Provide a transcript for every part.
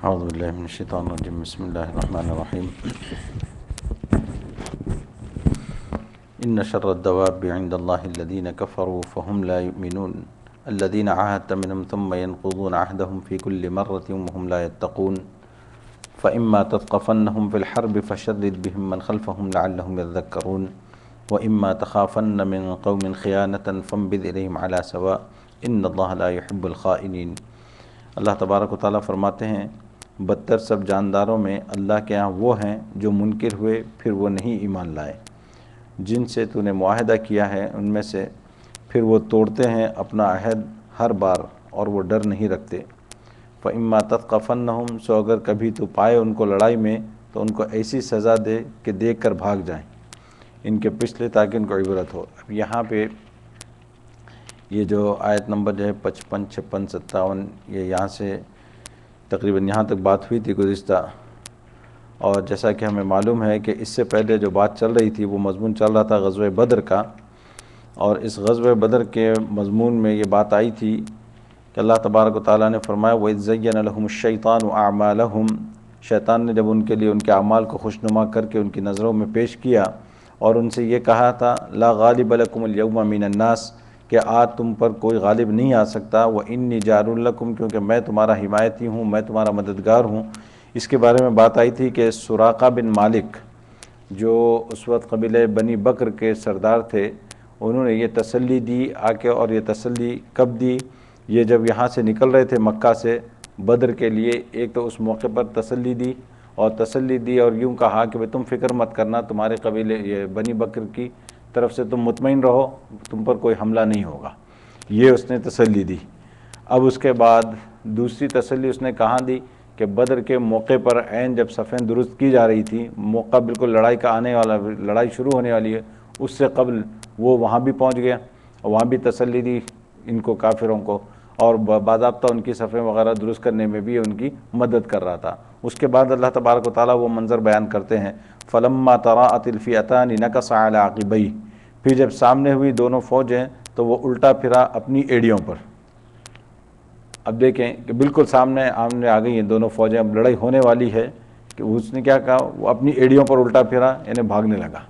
اعوذ باللہ من الشیطان الرجیم بسم اللہ الرحمن الرحیم ان شر الدواب عند اللہ الذین کفروا فهم لا یؤمنون الذین عاهدت منهم ثم ينقضون عهدهم في كل مرة وهم لا يتقون فإما تثقفنهم في الحرب فشرد بهم من خلفهم لعلهم يذكرون وإما تخافن من قوم خيانة فانبذ إليهم على سواء ان اللہ لا يحب الخائنین۔ اللہ تبارک و تعالیٰ فرماتے ہیں بدتر سب جانداروں میں اللہ کے ہاں وہ ہیں جو منکر ہوئے پھر وہ نہیں ایمان لائے، جن سے تو نے معاہدہ کیا ہے ان میں سے پھر وہ توڑتے ہیں اپنا عہد ہر بار اور وہ ڈر نہیں رکھتے۔ فَإِمَّا تَثْقَفَنَّهُمْ سو اگر کبھی تو پائے ان کو لڑائی میں تو ان کو ایسی سزا دے کہ دیکھ کر بھاگ جائیں ان کے پچھلے تاکہ ان کو عبرت ہو۔ اب یہاں پہ یہ جو آیت نمبر جو ہے 55، 56، 57 یہ یہاں سے تقریباً یہاں تک بات ہوئی تھی گزشتہ، اور جیسا کہ ہمیں معلوم ہے کہ اس سے پہلے جو بات چل رہی تھی وہ مضمون چل رہا تھا غزوہ بدر کا، اور اس غزوہ بدر کے مضمون میں یہ بات آئی تھی کہ اللہ تبارک و تعالیٰ نے فرمایا وَإِذْ زَيَّنَ لَهُمُ الشَّيْطَانُ أَعْمَالَهُمْ، شیطان نے جب ان کے لیے ان کے اعمال کو خوشنما کر کے ان کی نظروں میں پیش کیا اور ان سے یہ کہا تھا لا غالب لکم اليوم من الناس، کہ آج تم پر کوئی غالب نہیں آ سکتا، وَإِنِّي جَارٌ لَكُمْ، کیونکہ میں تمہارا حمایتی ہوں، میں تمہارا مددگار ہوں۔ اس کے بارے میں بات آئی تھی کہ سراقہ بن مالک جو اس وقت قبیلہ بنی بکر کے سردار تھے، انہوں نے یہ تسلی دی آ کے، اور یہ تسلی کب دی؟ یہ جب یہاں سے نکل رہے تھے مکہ سے بدر کے لیے، ایک تو اس موقع پر تسلی دی، اور یوں کہا کہ تم فکر مت کرنا، تمہارے قبیلے یہ بنی بکر کی طرف سے تم مطمئن رہو، تم پر کوئی حملہ نہیں ہوگا، یہ اس نے تسلی دی۔ اب اس کے بعد دوسری تسلی اس نے کہاں دی کہ بدر کے موقع پر عین جب صفیں درست کی جا رہی تھی، موقع بالکل لڑائی کا آنے والا، لڑائی شروع ہونے والی ہے، اس سے قبل وہ وہاں بھی پہنچ گیا اور وہاں بھی تسلی دی ان کو، کافروں کو، اور باضابطہ ان کی صفیں وغیرہ درست کرنے میں بھی ان کی مدد کر رہا تھا۔ اس کے بعد اللہ تبارک و تعالیٰ وہ منظر بیان کرتے ہیں فَلَمَّا تَرَاءَتِ الْفِئَتَانِ نَكَصَ عَلَىٰ عَقِبَيْهِ، پھر جب سامنے ہوئی دونوں فوجیں تو وہ الٹا پھرا اپنی ایڑیوں پر۔ اب دیکھیں کہ بالکل سامنے آمنے آ گئی ہیں دونوں فوجیں، اب لڑائی ہونے والی ہے کہ اس نے کیا کہا، وہ اپنی ایڑیوں پر الٹا پھرا، یعنی بھاگنے لگا۔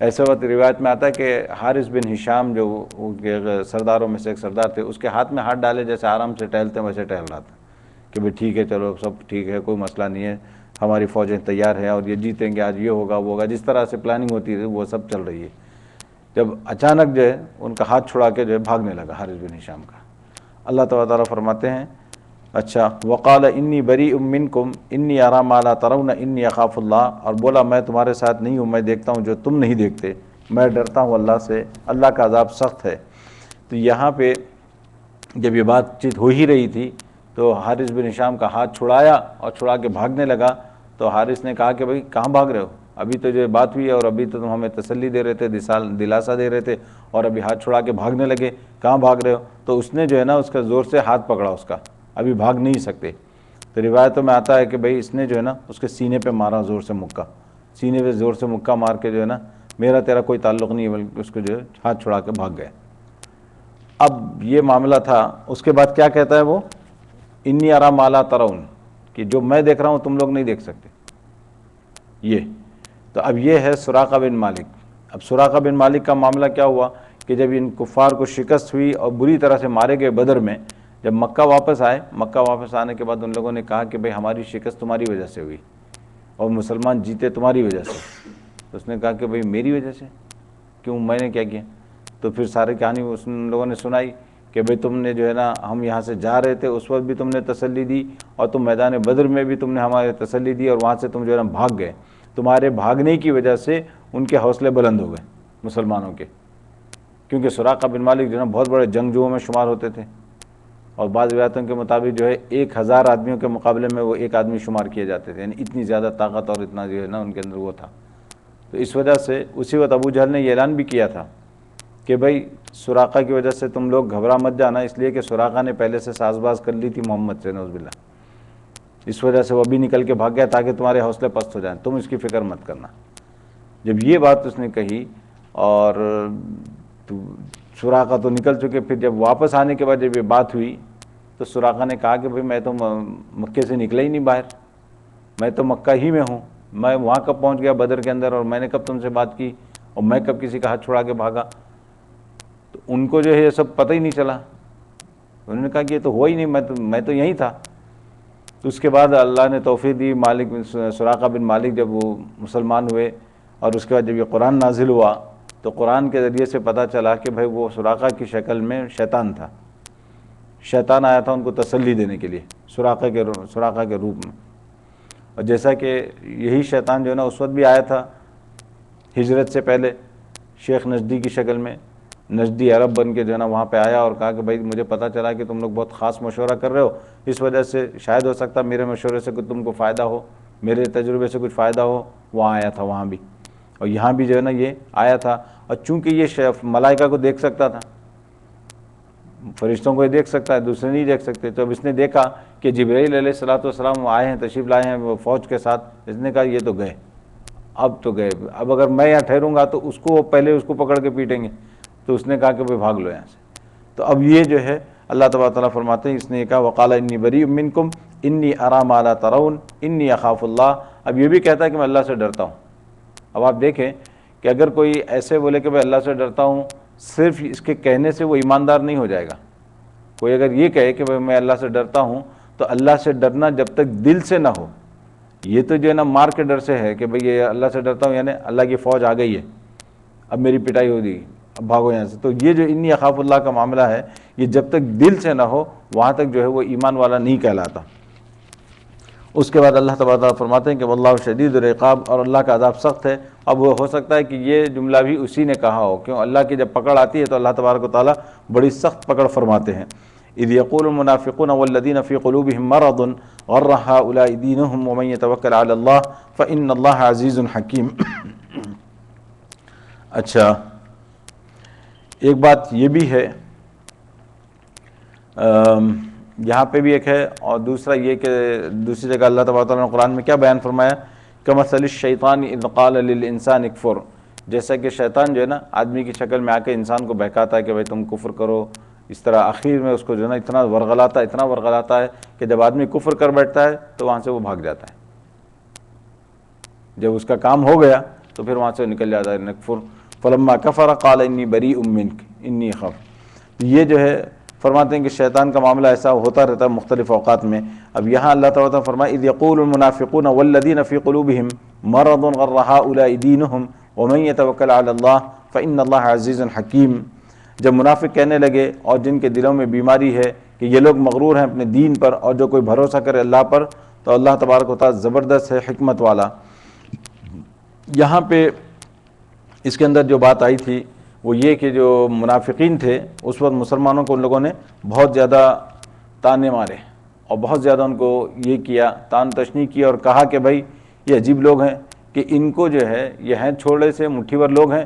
ایسے وقت روایت میں آتا ہے کہ حارث بن ہشام جو ان کے سرداروں میں سے ایک سردار تھے، اس کے ہاتھ میں ہاتھ ڈالے جیسے آرام سے ٹہلتے ہیں ویسے ٹہل رہا تھا کہ بھئی ٹھیک ہے، چلو سب ٹھیک ہے، کوئی مسئلہ نہیں ہے، ہماری فوجیں تیار ہیں اور یہ جیتیں گے، آج یہ ہوگا وہ ہوگا، جس طرح سے پلاننگ ہوتی ہے وہ سب چل رہی ہے۔ جب اچانک جو ہے ان کا ہاتھ چھڑا کے جو ہے بھاگنے لگا حارث بن ہشام کا۔ اللہ تعالیٰ فرماتے ہیں اچھا وقال انی بریء منکم انی اری ما لا ترون انی اخاف اللہ، اور بولا میں تمہارے ساتھ نہیں ہوں، میں دیکھتا ہوں جو تم نہیں دیکھتے، میں ڈرتا ہوں اللہ سے، اللہ کا عذاب سخت ہے۔ تو یہاں پہ جب یہ بات چیت ہو ہی رہی تھی تو حارث بن ہشام کا ہاتھ چھڑایا اور چھڑا کے بھاگنے لگا، تو حارث نے کہا کہ بھئی کہاں بھاگ رہے ہو، ابھی تو جو بات ہوئی ہے اور ابھی تو تم ہمیں تسلی دے رہے تھے، دلاسا دے رہے تھے، اور ابھی ہاتھ چھڑا کے بھاگنے لگے، کہاں بھاگ رہے ہو؟ تو اس نے جو ہے نا اس کا زور سے ہاتھ پکڑا اس کا، ابھی بھاگ نہیں سکتے۔ تو روایتوں میں آتا ہے کہ بھئی اس نے جو ہے نا اس کے سینے پہ مارا زور سے مکہ، سینے پہ زور سے مکہ مار کے جو ہے نا میرا تیرا کوئی تعلق نہیں ہے، بلکہ اس کو جو ہے ہاتھ چھڑا کے بھاگ گئے۔ اب یہ معاملہ تھا۔ اس کے بعد کیا کہتا ہے وہ؟ انی ارا ما لا ترون، کہ جو میں دیکھ رہا ہوں تم لوگ نہیں دیکھ سکتے۔ یہ تو اب یہ ہے سراقہ بن مالک۔ اب سراقہ بن مالک کا معاملہ کیا ہوا کہ جب ان کفار کو شکست ہوئی اور بری طرح سے مارے گئے بدر میں، جب مکہ واپس آئے، مکہ واپس آنے کے بعد ان لوگوں نے کہا کہ بھئی ہماری شکست تمہاری وجہ سے ہوئی اور مسلمان جیتے تمہاری وجہ سے۔ تو اس نے کہا کہ بھئی میری وجہ سے کیوں، میں نے کیا کیا؟ تو پھر ساری کہانی ان لوگوں نے سنائی کہ بھئی تم نے جو ہے نا، ہم یہاں سے جا رہے تھے اس وقت بھی تم نے تسلی دی، اور تم میدان بدر میں بھی تم نے ہمارے تسلی دی، اور وہاں سے تم جو ہے نا بھاگ گئے۔ تمہارے بھاگنے کی وجہ سے ان کے حوصلے بلند ہو گئے مسلمانوں کے، کیونکہ سراقہ بن مالک جو ہے نا بہت بڑے جنگجوؤں میں شمار ہوتے تھے، اور بعض روایتوں کے مطابق جو ہے 1000 آدمیوں کے مقابلے میں وہ ایک آدمی شمار کیے جاتے تھے، یعنی اتنی زیادہ طاقت اور اتنا جو ہے نا ان کے اندر وہ تھا۔ تو اس وجہ سے اسی وقت ابو جہل نے یہ اعلان بھی کیا تھا کہ بھئی سراقہ کی وجہ سے تم لوگ گھبرا مت جانا، اس لیے کہ سراقہ نے پہلے سے ساز باز کر لی تھی محمد سے، نعوذ باللہ، اس وجہ سے وہ بھی نکل کے بھاگ گیا تاکہ تمہارے حوصلے پست ہو جائیں، تم اس کی فکر مت کرنا۔ جب یہ بات اس نے کہی اور سراقہ تو نکل چکے، پھر جب واپس آنے کے بعد جب یہ بات ہوئی تو سراقہ نے کہا کہ بھئی میں تو مکے سے نکلا ہی نہیں باہر، میں تو مکہ ہی میں ہوں، میں وہاں کب پہنچ گیا بدر کے اندر، اور میں نے کب تم سے بات کی، اور میں کب کسی کا ہاتھ چھڑا کے بھاگا؟ تو ان کو جو ہے یہ سب پتہ ہی نہیں چلا۔ انہوں نے کہا کہ یہ تو ہوا ہی نہیں، میں تو یہیں تھا۔ تو اس کے بعد اللہ نے توفیق دی، سراقہ بن مالک جب وہ مسلمان ہوئے، اور اس کے بعد جب یہ قرآن نازل ہوا تو قرآن کے ذریعے سے پتہ چلا کہ بھئی وہ سراقہ کی شکل میں شیطان تھا، شیطان آیا تھا ان کو تسلی دینے کے لیے سراقہ کے روپ میں۔ اور جیسا کہ یہی شیطان جو ہے نا اس وقت بھی آیا تھا ہجرت سے پہلے شیخ نجدی کی شکل میں، نجدی عرب بن کے جو ہے نا وہاں پہ آیا اور کہا کہ بھائی مجھے پتہ چلا کہ تم لوگ بہت خاص مشورہ کر رہے ہو، اس وجہ سے شاید ہو سکتا میرے مشورے سے تم کو فائدہ ہو، میرے تجربے سے کچھ فائدہ ہو۔ وہاں آیا تھا، وہاں بھی، اور یہاں بھی جو ہے نا یہ آیا تھا۔ اور چونکہ یہ ملائکہ کو دیکھ سکتا تھا، فرشتوں کو یہ دیکھ سکتا ہے، دوسرے نہیں دیکھ سکتے، تو اب اس نے دیکھا کہ جبرائیل علیہ الصلوۃ والسلام آئے ہیں، تشریف لائے ہیں وہ فوج کے ساتھ، اس نے کہا یہ تو گئے، اب تو گئے، اب اگر میں یہاں ٹھہروں گا تو اس کو پہلے اس کو پکڑ کے پیٹیں گے۔ تو اس نے کہا کہ بھائی بھاگ لو یہاں سے۔ تو اب یہ جو ہے اللہ تبارک تعالیٰ فرماتے ہیں، اس نے کہا وقال انی بریء منکم انی ارا ما لا ترون انی اخاف اللہ۔ اب یہ بھی کہتا ہے کہ میں اللہ سے ڈرتا ہوں۔ اب آپ دیکھیں کہ اگر کوئی ایسے بولے کہ میں اللہ سے ڈرتا ہوں، صرف اس کے کہنے سے وہ ایماندار نہیں ہو جائے گا۔ کوئی اگر یہ کہے کہ میں اللہ سے ڈرتا ہوں، تو اللہ سے ڈرنا جب تک دل سے نہ ہو، یہ تو جو ہے نا مار کے ڈر سے ہے کہ بھئی یہ اللہ سے ڈرتا ہوں یعنی اللہ کی فوج آ گئی ہے، اب میری پٹائی ہو گئی، اب بھاگو یہاں سے۔ تو یہ جو انی اخاف اللہ کا معاملہ ہے، یہ جب تک دل سے نہ ہو وہاں تک جو ہے وہ ایمان والا نہیں کہلاتا۔ اس کے بعد اللہ تبارک تعالیٰ فرماتے ہیں کہ واللہ شدید العقاب، اور اللہ کا عذاب سخت ہے۔ اب وہ ہو سکتا ہے کہ یہ جملہ بھی اسی نے کہا ہو، کیوں اللہ کی جب پکڑ آتی ہے تو اللہ تبارک و تعالیٰ بڑی سخت پکڑ فرماتے ہیں۔ اذ یقول المنافقون والذین فی قلوبہم مرض غر ہؤلاء دینہم ومن یتوکل علی اللہ فإن اللہ عزیز حکیم۔ اچھا، ایک بات یہ بھی ہے، یہاں پہ بھی ایک ہے، اور دوسرا یہ کہ دوسری جگہ اللہ تبارک تعالیٰ نے قرآن میں کیا بیان فرمایا، کمثل الشیطان اذ قال للانسان اکفر، جیسا کہ شیطان جو ہے نا آدمی کی شکل میں آ کے انسان کو بہکاتا ہے کہ بھائی تم کفر کرو، اس طرح آخر میں اس کو جو ہے نا اتنا ورغلاتا ہے کہ جب آدمی کفر کر بیٹھتا ہے تو وہاں سے وہ بھاگ جاتا ہے، جب اس کا کام ہو گیا تو پھر وہاں سے نکل جاتا ہے، نکفر فلما کفر قال انی بریء منک انی اخاف۔ یہ جو ہے فرماتے ہیں کہ شیطان کا معاملہ ایسا ہوتا رہتا ہے مختلف اوقات میں۔ اب یہاں اللہ تعالیٰ فرمائے اذ یقول المنافقون والذین فی قلوبہم مرض غر ہؤلاء دینہم ومن یتوکل علی اللہ فإن اللہ عزیز حکیم۔ جب منافق کہنے لگے اور جن کے دلوں میں بیماری ہے کہ یہ لوگ مغرور ہیں اپنے دین پر، اور جو کوئی بھروسہ کرے اللہ پر تو اللہ تبارک و تعالیٰ زبردست ہے، حکمت والا۔ یہاں پہ اس کے اندر جو بات آئی تھی وہ یہ کہ جو منافقین تھے اس وقت مسلمانوں کو ان لوگوں نے بہت زیادہ تانے مارے اور بہت زیادہ ان کو یہ کیا، تان تشنیع کی، اور کہا کہ بھائی یہ عجیب لوگ ہیں، کہ ان کو جو ہے یہ ہیں چھوڑے سے مٹھی بھر لوگ ہیں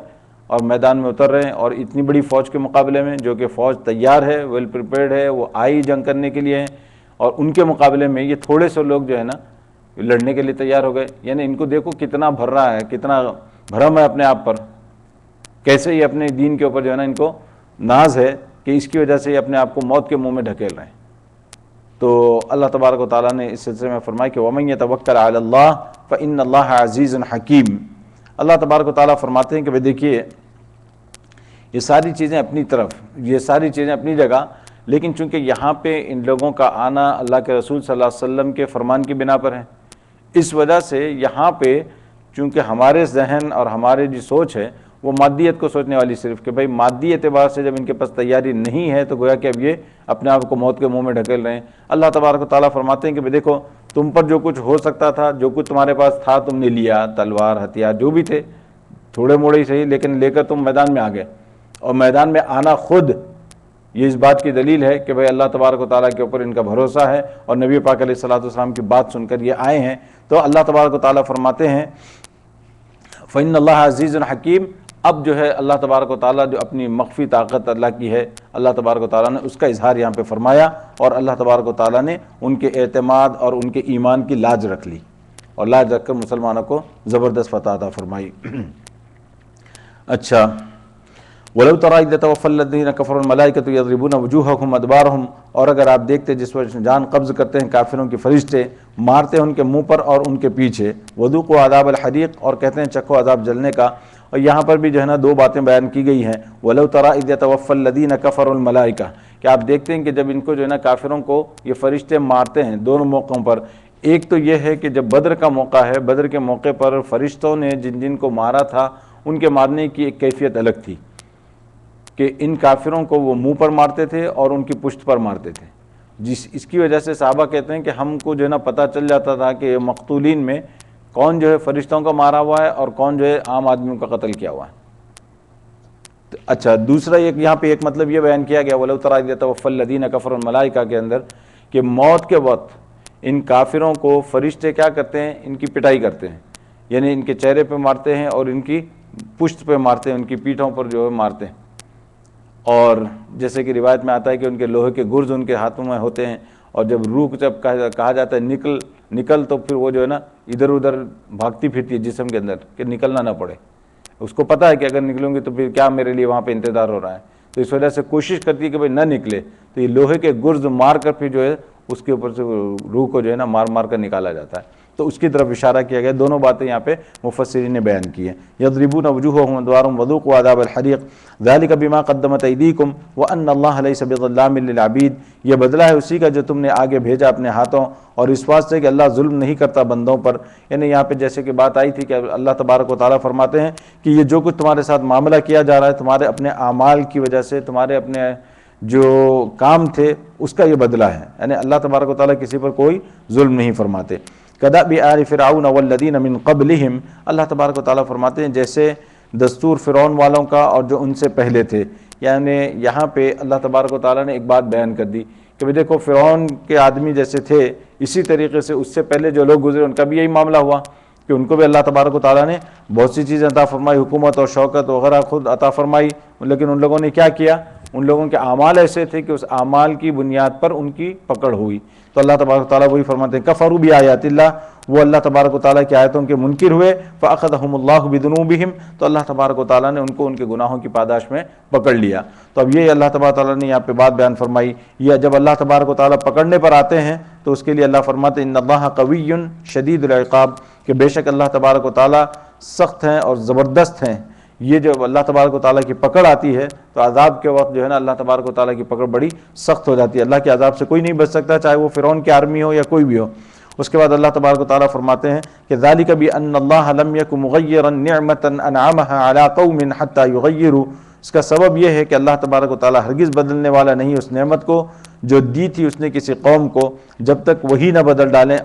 اور میدان میں اتر رہے ہیں، اور اتنی بڑی فوج کے مقابلے میں جو کہ فوج تیار ہے، ویل پریپیئرڈ ہے، وہ آئی جنگ کرنے کے لیے ہیں، اور ان کے مقابلے میں یہ تھوڑے سے لوگ جو ہے نا لڑنے کے لیے تیار ہو گئے. یعنی ان کو دیکھو کتنا بھر رہا ہے، کتنا بھرم ہے اپنے آپ پر، کیسے یہ اپنے دین کے اوپر جو ہے نا ان کو ناز ہے کہ اس کی وجہ سے یہ اپنے آپ کو موت کے منہ میں ڈھکیل رہے ہیں. تو اللہ تبارک و تعالیٰ نے اس سلسلے میں فرمایا کہ وَمَن يَتَوَكَّلْ عَلَى اللَّهِ فَإِنَّ اللَّهَ عَزِيزٌ حَكِيمٌ. اللہ تبارک و تعالیٰ فرماتے ہیں کہ دیکھیے یہ ساری چیزیں اپنی طرف، یہ ساری چیزیں اپنی جگہ، لیکن چونکہ یہاں پہ ان لوگوں کا آنا اللہ کے رسول صلی اللہ علیہ وسلم کے فرمان کی بنا پر ہے، اس وجہ سے یہاں پہ چونکہ ہمارے ذہن اور ہمارے جو سوچ ہے وہ مادیت کو سوچنے والی، صرف کہ بھائی مادی اعتبار سے جب ان کے پاس تیاری نہیں ہے تو گویا کہ اب یہ اپنے آپ کو موت کے منہ میں ڈھکیل رہے ہیں. اللہ تبارک و تعالیٰ فرماتے ہیں کہ دیکھو تم پر جو کچھ ہو سکتا تھا، جو کچھ تمہارے پاس تھا تم نے لیا، تلوار ہتھیار جو بھی تھے تھوڑے موڑے ہی صحیح، لیکن لے کر تم میدان میں آ گئے. اور میدان میں آنا خود یہ اس بات کی دلیل ہے کہ بھائی اللہ تبارک و تعالیٰ کے اوپر ان کا بھروسہ ہے، اور نبی پاک علیہ الصلوۃ والسلام کی بات سن کر یہ آئے ہیں. تو اللہ تبارک و تعالیٰ فرماتے ہیں فَإِنَّ اللَّهَ عَزِيزٌ حَكِيمٌ. اب جو ہے اللہ تبارک و تعالیٰ جو اپنی مخفی طاقت اللہ کی ہے، اللہ تبارک و تعالیٰ نے اس کا اظہار یہاں پہ فرمایا، اور اللہ تبارک و تعالیٰ نے ان کے اعتماد اور ان کے ایمان کی لاج رکھ لی، اور لاج رکھ کر مسلمانوں کو زبردست فتح عطا فرمائی. اچھا، وَلَوْ تَرَىٰ إِذْ يَتَوَفَّى الَّذِينَ كَفَرُوا الْمَلَائِكَةُ يَضْرِبُونَ وُجُوهَهُمْ وَأَدْبَارَهُمْ. اور اگر آپ دیکھتے جس وقت جان قبض کرتے ہیں کافروں کے فرشتے، مارتے ہیں ان کے منہ پر اور ان کے پیچھے، وَذُوقُوا عَذَابَ الْحَرِيقِ، اور کہتے ہیں چکھو عذاب جلنے کا. اور یہاں پر بھی جو ہے نا دو باتیں بیان کی گئی ہیں. وَلَوْ تَرَىٰ إِذْ يَتَوَفَّى الَّذِينَ كَفَرُوا الْمَلَائِكَةَ، کہ آپ دیکھتے ہیں کہ جب ان کو جو ہے نا کافروں کو یہ فرشتے مارتے ہیں دونوں موقعوں پر. ایک تو یہ ہے کہ جب بدر کا موقع ہے، بدر کے موقع پر فرشتوں نے جن جن کو مارا تھا ان کے مارنے کی ایک کیفیت الگ تھی، کہ ان کافروں کو وہ منہ پر مارتے تھے اور ان کی پشت پر مارتے تھے. اس کی وجہ سے صحابہ کہتے ہیں کہ ہم کو جو ہے نا پتہ چل جاتا تھا کہ مقتولین میں کون جو ہے فرشتوں کا مارا ہوا ہے اور کون جو ہے عام آدمیوں کا قتل کیا ہوا ہے. اچھا، دوسرا یہاں پہ ایک مطلب یہ بیان کیا گیا وَلَوْ تَرَىٰ إِذْ يَتَوَفَّى الَّذِينَ كَفَرُوا الْمَلَائِكَةَ کے اندر، کہ موت کے وقت ان کافروں کو فرشتے کیا کرتے ہیں، ان کی پٹائی کرتے ہیں، یعنی ان کے چہرے پہ مارتے ہیں اور ان کی پشت پہ مارتے ہیں، ان کی پیٹھوں پر جو ہے مارتے ہیں. اور جیسے کہ روایت میں آتا ہے کہ ان کے لوہے کے گرز ان کے ہاتھوں میں ہوتے ہیں، اور جب روح جب کہا جاتا ہے نکل تو پھر وہ جو ہے نا ادھر ادھر بھاگتی پھرتی ہے جسم کے اندر کہ نکلنا نہ پڑے. اس کو پتہ ہے کہ اگر نکلوں گی تو پھر کیا میرے لیے وہاں پہ انتظار ہو رہا ہے، تو اس وجہ سے کوشش کرتی ہے کہ بھائی نہ نکلے. تو یہ لوہے کے گرز مار کر پھر جو ہے اس کے اوپر سے روح کو جو ہے نا مار مار کر نکالا جاتا ہے. تو اس کی طرف اشارہ کیا گیا. دونوں باتیں یہاں پہ مفسرین نے بیان کی ہیں. یضربون وجوہہم وادبارہم وذوقوا عذاب الحریق ذلک بما قدمت ایدیکم وان اللہ لیس بظلام للعبید. یہ بدلہ ہے اسی کا جو تم نے آگے بھیجا اپنے ہاتھوں، اور اس واسطے کہ اللہ ظلم نہیں کرتا بندوں پر. یعنی یہاں پہ جیسے کہ بات آئی تھی کہ اللہ تبارک و تعالیٰ فرماتے ہیں کہ یہ جو کچھ تمہارے ساتھ معاملہ کیا جا رہا ہے تمہارے اپنے اعمال کی وجہ سے، تمہارے اپنے جو کام تھے اس کا یہ بدلہ ہے. یعنی اللہ تبارک و تعالیٰ کسی پر کوئی ظلم نہیں فرماتے. کدأب آل فرعون والذین من قبلہم، اللہ تبارک و تعالیٰ فرماتے ہیں جیسے دستور فرعون والوں کا اور جو ان سے پہلے تھے. یعنی یہاں پہ اللہ تبارک و تعالیٰ نے ایک بات بیان کر دی کہ دیکھو فرعون کے آدمی جیسے تھے اسی طریقے سے اس سے پہلے جو لوگ گزرے ان کا بھی یہی معاملہ ہوا کہ ان کو بھی اللہ تبارک و تعالیٰ نے بہت سی چیزیں عطا فرمائی، حکومت اور شوکت وغیرہ خود عطا فرمائی، لیکن ان لوگوں نے کیا کیا، ان لوگوں کے اعمال ایسے تھے کہ اس اعمال کی بنیاد پر ان کی پکڑ ہوئی. تو اللہ تبارک و تعالیٰ وہی فرماتے ہیں کفروا بآیات اللہ، وہ اللہ تبارک و تعالیٰ کی آیتوں کے منکر ہوئے، فأخذہم اللہ بذنوبہم، تو اللہ تبارک و تعالیٰ نے ان کو ان کے گناہوں کی پاداش میں پکڑ لیا. تو اب یہ اللہ تبارک و تعالیٰ نے یہاں پہ بات بیان فرمائی. یہ جب اللہ تبارک و تعالیٰ پکڑنے پر آتے ہیں تو اس کے لیے اللہ فرماتے ہیں ان اللہ قوی شدید العقاب، کہ بے شک اللہ تبارک و تعالیٰ سخت ہیں اور زبردست ہیں. یہ جو اللہ تبارک و تعالیٰ کی پکڑ آتی ہے تو عذاب کے وقت جو ہے نا اللہ تبارک و تعالیٰ کی پکڑ بڑی سخت ہو جاتی ہے. اللہ کے عذاب سے کوئی نہیں بچ سکتا، چاہے وہ فرعون کی آرمی ہو یا کوئی بھی ہو. اس کے بعد اللہ تبارک و تعالیٰ فرماتے ہیں کہ ذالک بأن اللہ لم یک مغیرا نعمتا انعمها علی قوم حتی یغیروا، اس کا سبب یہ ہے کہ اللہ تبارک و تعالیٰ ہرگز بدلنے والا نہیں اس نعمت کو جو دی تھی اس نے کسی قوم کو، جب تک وہی نہ بدل ڈالیں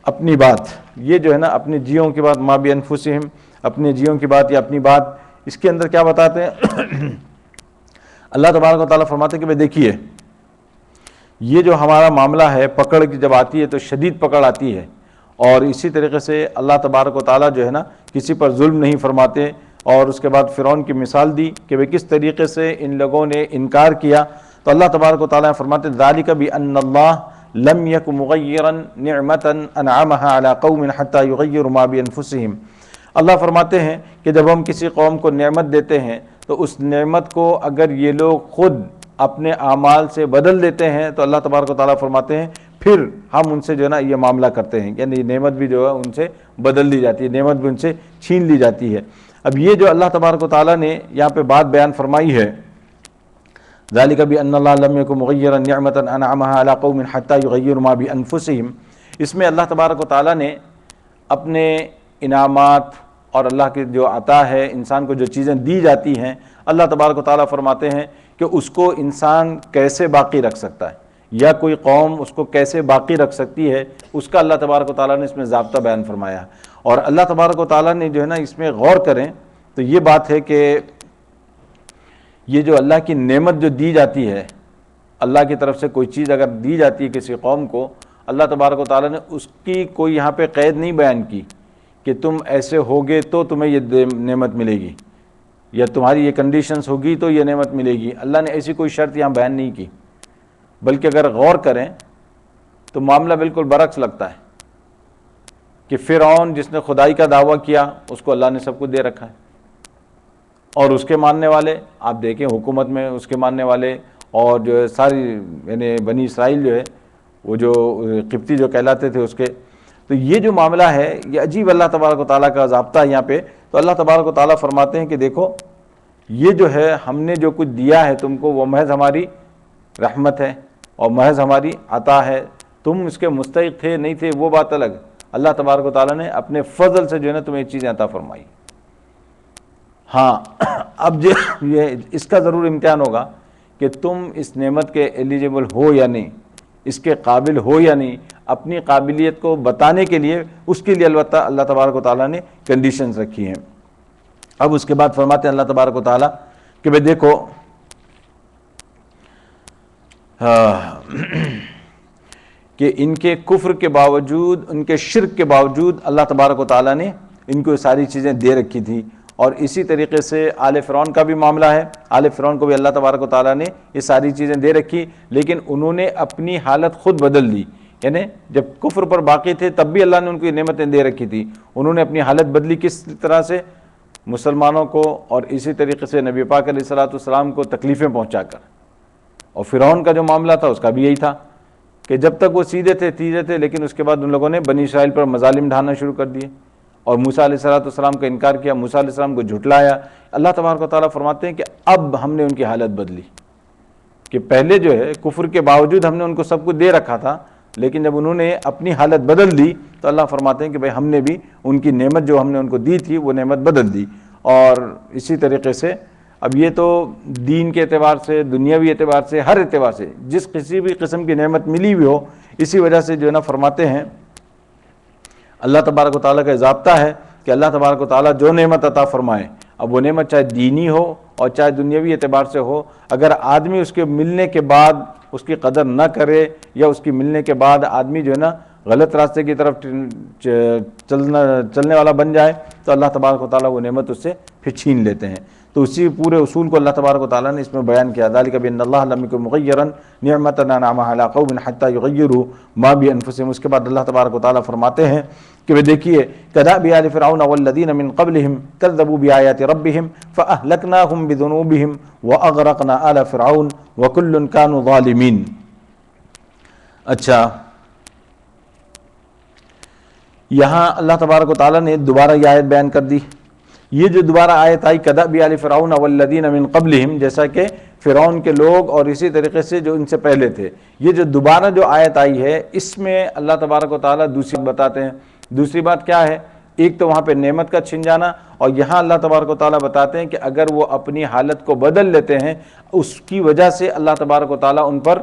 اپنی بات. یہ جو ہے نا اپنی جیوں کی بات، ما بانفسہم، اپنے جیوں کی بات یا اپنی بات، اس کے اندر کیا بتاتے ہیں اللہ تبارک و تعالیٰ فرماتے ہیں کہ دیکھیے یہ جو ہمارا معاملہ ہے، پکڑ کی جب آتی ہے تو شدید پکڑ آتی ہے، اور اسی طریقے سے اللہ تبارک و تعالیٰ جو ہے نا کسی پر ظلم نہیں فرماتے. اور اس کے بعد فرعون کی مثال دی کہ وہ کس طریقے سے ان لوگوں نے انکار کیا. تو اللہ تبارک و تعالیٰ فرماتے ذالک بأن اللہ لم یک مغیرا نعمتا انعمها علی قوم حتی یغیروا ما بانفسہم. اللہ فرماتے ہیں کہ جب ہم کسی قوم کو نعمت دیتے ہیں تو اس نعمت کو اگر یہ لوگ خود اپنے اعمال سے بدل دیتے ہیں تو اللہ تبارک و تعالیٰ فرماتے ہیں پھر ہم ان سے جو ہے نا یہ معاملہ کرتے ہیں، یعنی نعمت بھی جو ہے ان سے بدل دی جاتی ہے، نعمت بھی ان سے چھین لی جاتی ہے. اب یہ جو اللہ تبارک و تعالیٰ نے یہاں پہ بات بیان فرمائی ہے ذالک بأن اللہ لم یکن مغیرا نعمتا انعمها علی قوم حتی یغیروا ما بانفسہم، اس میں اللہ تبارک و تعالیٰ نے اپنے انعامات اور اللہ کی جو عطا ہے انسان کو جو چیزیں دی جاتی ہیں، اللہ تبارک و تعالیٰ فرماتے ہیں کہ اس کو انسان کیسے باقی رکھ سکتا ہے یا کوئی قوم اس کو کیسے باقی رکھ سکتی ہے، اس کا اللہ تبارک و تعالیٰ نے اس میں ضابطہ بیان فرمایا. اور اللہ تبارک و تعالیٰ نے جو ہے نا اس میں غور کریں تو یہ بات ہے کہ یہ جو اللہ کی نعمت جو دی جاتی ہے، اللہ کی طرف سے کوئی چیز اگر دی جاتی ہے کسی قوم کو، اللہ تبارک و تعالیٰ نے اس کی کوئی یہاں پہ قید نہیں بیان کی کہ تم ایسے ہوگے تو تمہیں یہ نعمت ملے گی یا تمہاری یہ کنڈیشنز ہوگی تو یہ نعمت ملے گی. اللہ نے ایسی کوئی شرط یہاں بیان نہیں کی، بلکہ اگر غور کریں تو معاملہ بالکل برعکس لگتا ہے کہ فرعون جس نے خدائی کا دعویٰ کیا اس کو اللہ نے سب کچھ دے رکھا ہے، اور اس کے ماننے والے آپ دیکھیں حکومت میں اس کے ماننے والے اور جو ہے ساری یعنی بنی اسرائیل جو ہے وہ جو قبطی جو کہلاتے تھے اس کے. تو یہ جو معاملہ ہے یہ عجیب اللہ تبارک و تعالیٰ کا ضابطہ ہے یہاں پہ. تو اللہ تبارک و تعالیٰ فرماتے ہیں کہ دیکھو یہ جو ہے ہم نے جو کچھ دیا ہے تم کو وہ محض ہماری رحمت ہے اور محض ہماری عطا ہے، تم اس کے مستحق تھے نہیں تھے وہ بات الگ. اللہ تبارک و تعالیٰ نے اپنے فضل سے جو ہے نا تمہیں چیزیں عطا فرمائی. ہاں اب جو یہ اس کا ضرور امتحان ہوگا کہ تم اس نعمت کے ایلیجیبل ہو یا نہیں، اس کے قابل ہو یا نہیں. اپنی قابلیت کو بتانے کے لیے اس کے لیے البتہ اللہ تبارک و تعالیٰ نے کنڈیشنز رکھی ہیں. اب اس کے بعد فرماتے ہیں اللہ تبارک و تعالیٰ کہ بھئی دیکھو کہ ان کے کفر کے باوجود، ان کے شرک کے باوجود اللہ تبارک و تعالیٰ نے ان کو ساری چیزیں دے رکھی تھی. اور اسی طریقے سے آل فرعون کا بھی معاملہ ہے، آل فرعون کو بھی اللہ تبارک و تعالیٰ نے یہ ساری چیزیں دے رکھی، لیکن انہوں نے اپنی حالت خود بدل دی. یعنی جب کفر پر باقی تھے تب بھی اللہ نے ان کو یہ نعمتیں دے رکھی تھی، انہوں نے اپنی حالت بدلی کس طرح سے؟ مسلمانوں کو اور اسی طریقے سے نبی پاک علیہ الصلوۃ والسلام کو تکلیفیں پہنچا کر. اور فرعون کا جو معاملہ تھا اس کا بھی یہی تھا کہ جب تک وہ سیدھے تھے لیکن اس کے بعد ان لوگوں نے بنی اسرائیل پر مظالم ڈھانا شروع کر دیے اور موسیٰ علیہ الصلوۃ والسلام کا انکار کیا، موسیٰ علیہ السلام کو جھٹلایا. اللہ تبارک و تعالیٰ فرماتے ہیں کہ اب ہم نے ان کی حالت بدلی کہ پہلے جو ہے کفر کے باوجود ہم نے ان کو سب کچھ دے رکھا تھا، لیکن جب انہوں نے اپنی حالت بدل دی تو اللہ فرماتے ہیں کہ بھئی ہم نے بھی ان کی نعمت جو ہم نے ان کو دی تھی وہ نعمت بدل دی. اور اسی طریقے سے اب یہ تو دین کے اعتبار سے، دنیاوی اعتبار سے، ہر اعتبار سے جس کسی بھی قسم کی نعمت ملی ہوئی ہو، اسی وجہ سے جو ہے نا فرماتے ہیں اللہ تبارک و تعالیٰ کا ضابطہ ہے کہ اللہ تبارک و تعالیٰ جو نعمت عطا فرمائے، اب وہ نعمت چاہے دینی ہو اور چاہے دنیاوی اعتبار سے ہو، اگر آدمی اس کے ملنے کے بعد اس کی قدر نہ کرے یا اس کی ملنے کے بعد آدمی جو ہے نا غلط راستے کی طرف چلنے والا بن جائے تو اللہ تبارک و تعالیٰ وہ نعمت اس سے پھر چھین لیتے ہیں. تو اسی پورے اصول کو اللہ تبارک و تعالیٰ نے اس میں بیان کیا. ذالک بأن اللہ لم یکن مغیرا نعمتا انعمها علی قوم حتی یغیروا ما بانفسہم. اس کے بعد اللہ تبارک و تعالیٰ فرماتے ہیں کہ وہ دیکھیے کدأب آل فرعون والذین من قبلہم کذبوا بآیات ربہم فأہلکناہم بذنوبہم وأغرقنا آل فرعون وکل کانوا ظالمین. اچھا یہاں اللہ تبارک و تعالیٰ نے دوبارہ یہ آیت بیان کر دی. یہ جو دوبارہ آیت آئی کدأب آل فرعون والذین من قبلہم، جیسا کہ فرعون کے لوگ اور اسی طریقے سے جو ان سے پہلے تھے، یہ جو دوبارہ جو آیت آئی ہے اس میں اللہ تبارک و تعالیٰ دوسری بتاتے ہیں. دوسری بات کیا ہے؟ ایک تو وہاں پہ نعمت کا چھن جانا، اور یہاں اللہ تبارک و تعالیٰ بتاتے ہیں کہ اگر وہ اپنی حالت کو بدل لیتے ہیں اس کی وجہ سے اللہ تبارک و تعالیٰ ان پر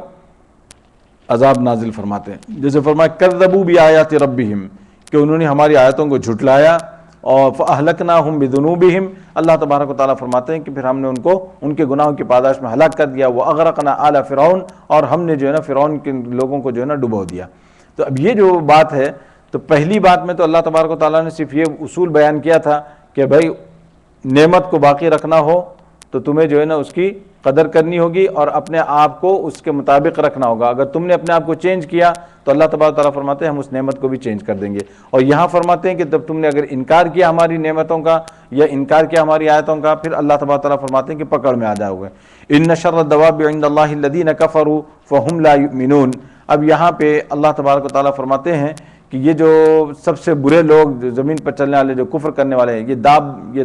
عذاب نازل فرماتے ہیں. جیسے فرمایا کذبوا بآیات ربہم، کہ انہوں نے ہماری آیتوں کو جھٹلایا، اور فأہلکناہم بذنوبہم، اللہ تبارک و تعالیٰ فرماتے ہیں کہ پھر ہم نے ان کو ان کے گناہوں کی پاداش میں ہلاک کر دیا. وأغرقنا آل فرعون، اور ہم نے جو ہے نا فرعون کے لوگوں کو جو ہے نا ڈبو دیا. تو اب یہ جو بات ہے تو پہلی بات میں تو اللہ تبارک و تعالیٰ نے صرف یہ اصول بیان کیا تھا کہ بھائی نعمت کو باقی رکھنا ہو تو تمہیں جو ہے نا اس کی قدر کرنی ہوگی اور اپنے آپ کو اس کے مطابق رکھنا ہوگا. اگر تم نے اپنے آپ کو چینج کیا تو اللہ تبارک و تعالیٰ فرماتے ہیں ہم اس نعمت کو بھی چینج کر دیں گے. اور یہاں فرماتے ہیں کہ جب تم نے اگر انکار کیا ہماری نعمتوں کا یا انکار کیا ہماری آیتوں کا, پھر اللہ تبارک و تعالیٰ فرماتے ہیں کہ پکڑ میں آ جاؤ گے. ان شر الدواب عند اللہ الذین کفروا فہم لا یؤمنون. اب یہاں پہ اللہ تبارک و تعالیٰ فرماتے ہیں کہ یہ جو سب سے برے لوگ جو زمین پر چلنے والے جو کفر کرنے والے ہیں, یہ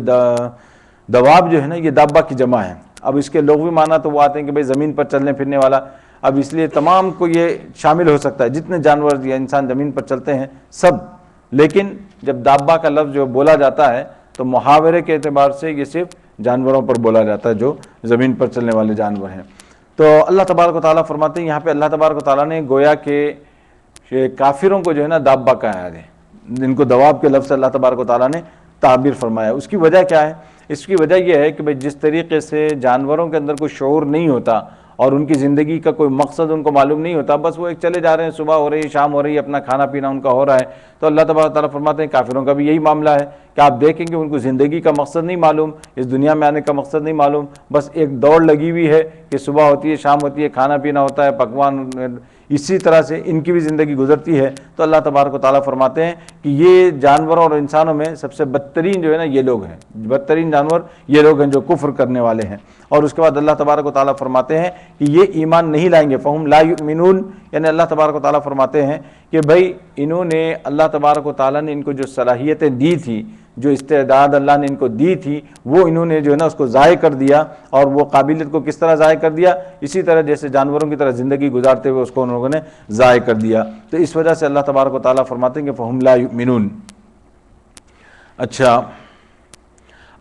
دواب جو ہے نا یہ دابہ کی جمع ہے. اب اس کے لغوی معنی تو وہ آتے ہیں کہ بھئی زمین پر چلنے پھرنے والا. اب اس لیے تمام کو یہ شامل ہو سکتا ہے جتنے جانور یا انسان زمین پر چلتے ہیں سب. لیکن جب دابہ کا لفظ جو بولا جاتا ہے تو محاورے کے اعتبار سے یہ صرف جانوروں پر بولا جاتا ہے جو زمین پر چلنے والے جانور ہیں. تو اللہ تبارک و تعالیٰ فرماتے ہیں یہاں پہ اللہ تبارک و تعالیٰ نے گویا کہ کافروں کو جو ہے نا دابہ کہا ہے, ان کو دواب کے لفظ سے اللہ تبارک و تعالیٰ نے تعبیر فرمایا. اس کی وجہ کیا ہے؟ اس کی وجہ یہ ہے کہ بھئی جس طریقے سے جانوروں کے اندر کوئی شعور نہیں ہوتا اور ان کی زندگی کا کوئی مقصد ان کو معلوم نہیں ہوتا, بس وہ ایک چلے جا رہے ہیں, صبح ہو رہی ہے شام ہو رہی ہے, اپنا کھانا پینا ان کا ہو رہا ہے. تو اللہ تبارک و تعالیٰ فرماتے ہیں کافروں کا بھی یہی معاملہ ہے کہ آپ دیکھیں گے ان کو زندگی کا مقصد نہیں معلوم, اس دنیا میں آنے کا مقصد نہیں معلوم, بس ایک دوڑ لگی ہوئی ہے کہ صبح ہوتی ہے شام ہوتی ہے, کھانا پینا ہوتا ہے, پکوان, اسی طرح سے ان کی بھی زندگی گزرتی ہے. تو اللہ تبارک و تعالیٰ فرماتے ہیں کہ یہ جانوروں اور انسانوں میں سب سے بدترین جو ہے نا یہ لوگ ہیں, بدترین جانور یہ لوگ ہیں جو کفر کرنے والے ہیں. اور اس کے بعد اللہ تبارک و تعالیٰ فرماتے ہیں کہ یہ ایمان نہیں لائیں گے, فہم لا یؤمنون, یعنی اللہ تبارک و تعالیٰ فرماتے ہیں کہ بھائی انہوں نے اللہ تبارک و تعالیٰ نے ان کو جو صلاحیتیں دی تھی, جو استعداد اللہ نے ان کو دی تھی, وہ انہوں نے جو ہے نا اس کو ضائع کر دیا. اور وہ قابلیت کو کس طرح ضائع کر دیا؟ اسی طرح جیسے جانوروں کی طرح زندگی گزارتے ہوئے اس کو ان لوگوں نے ضائع کر دیا. تو اس وجہ سے اللہ تبارک و تعالیٰ فرماتے ہیں کہ فہم لا یؤمنون. اچھا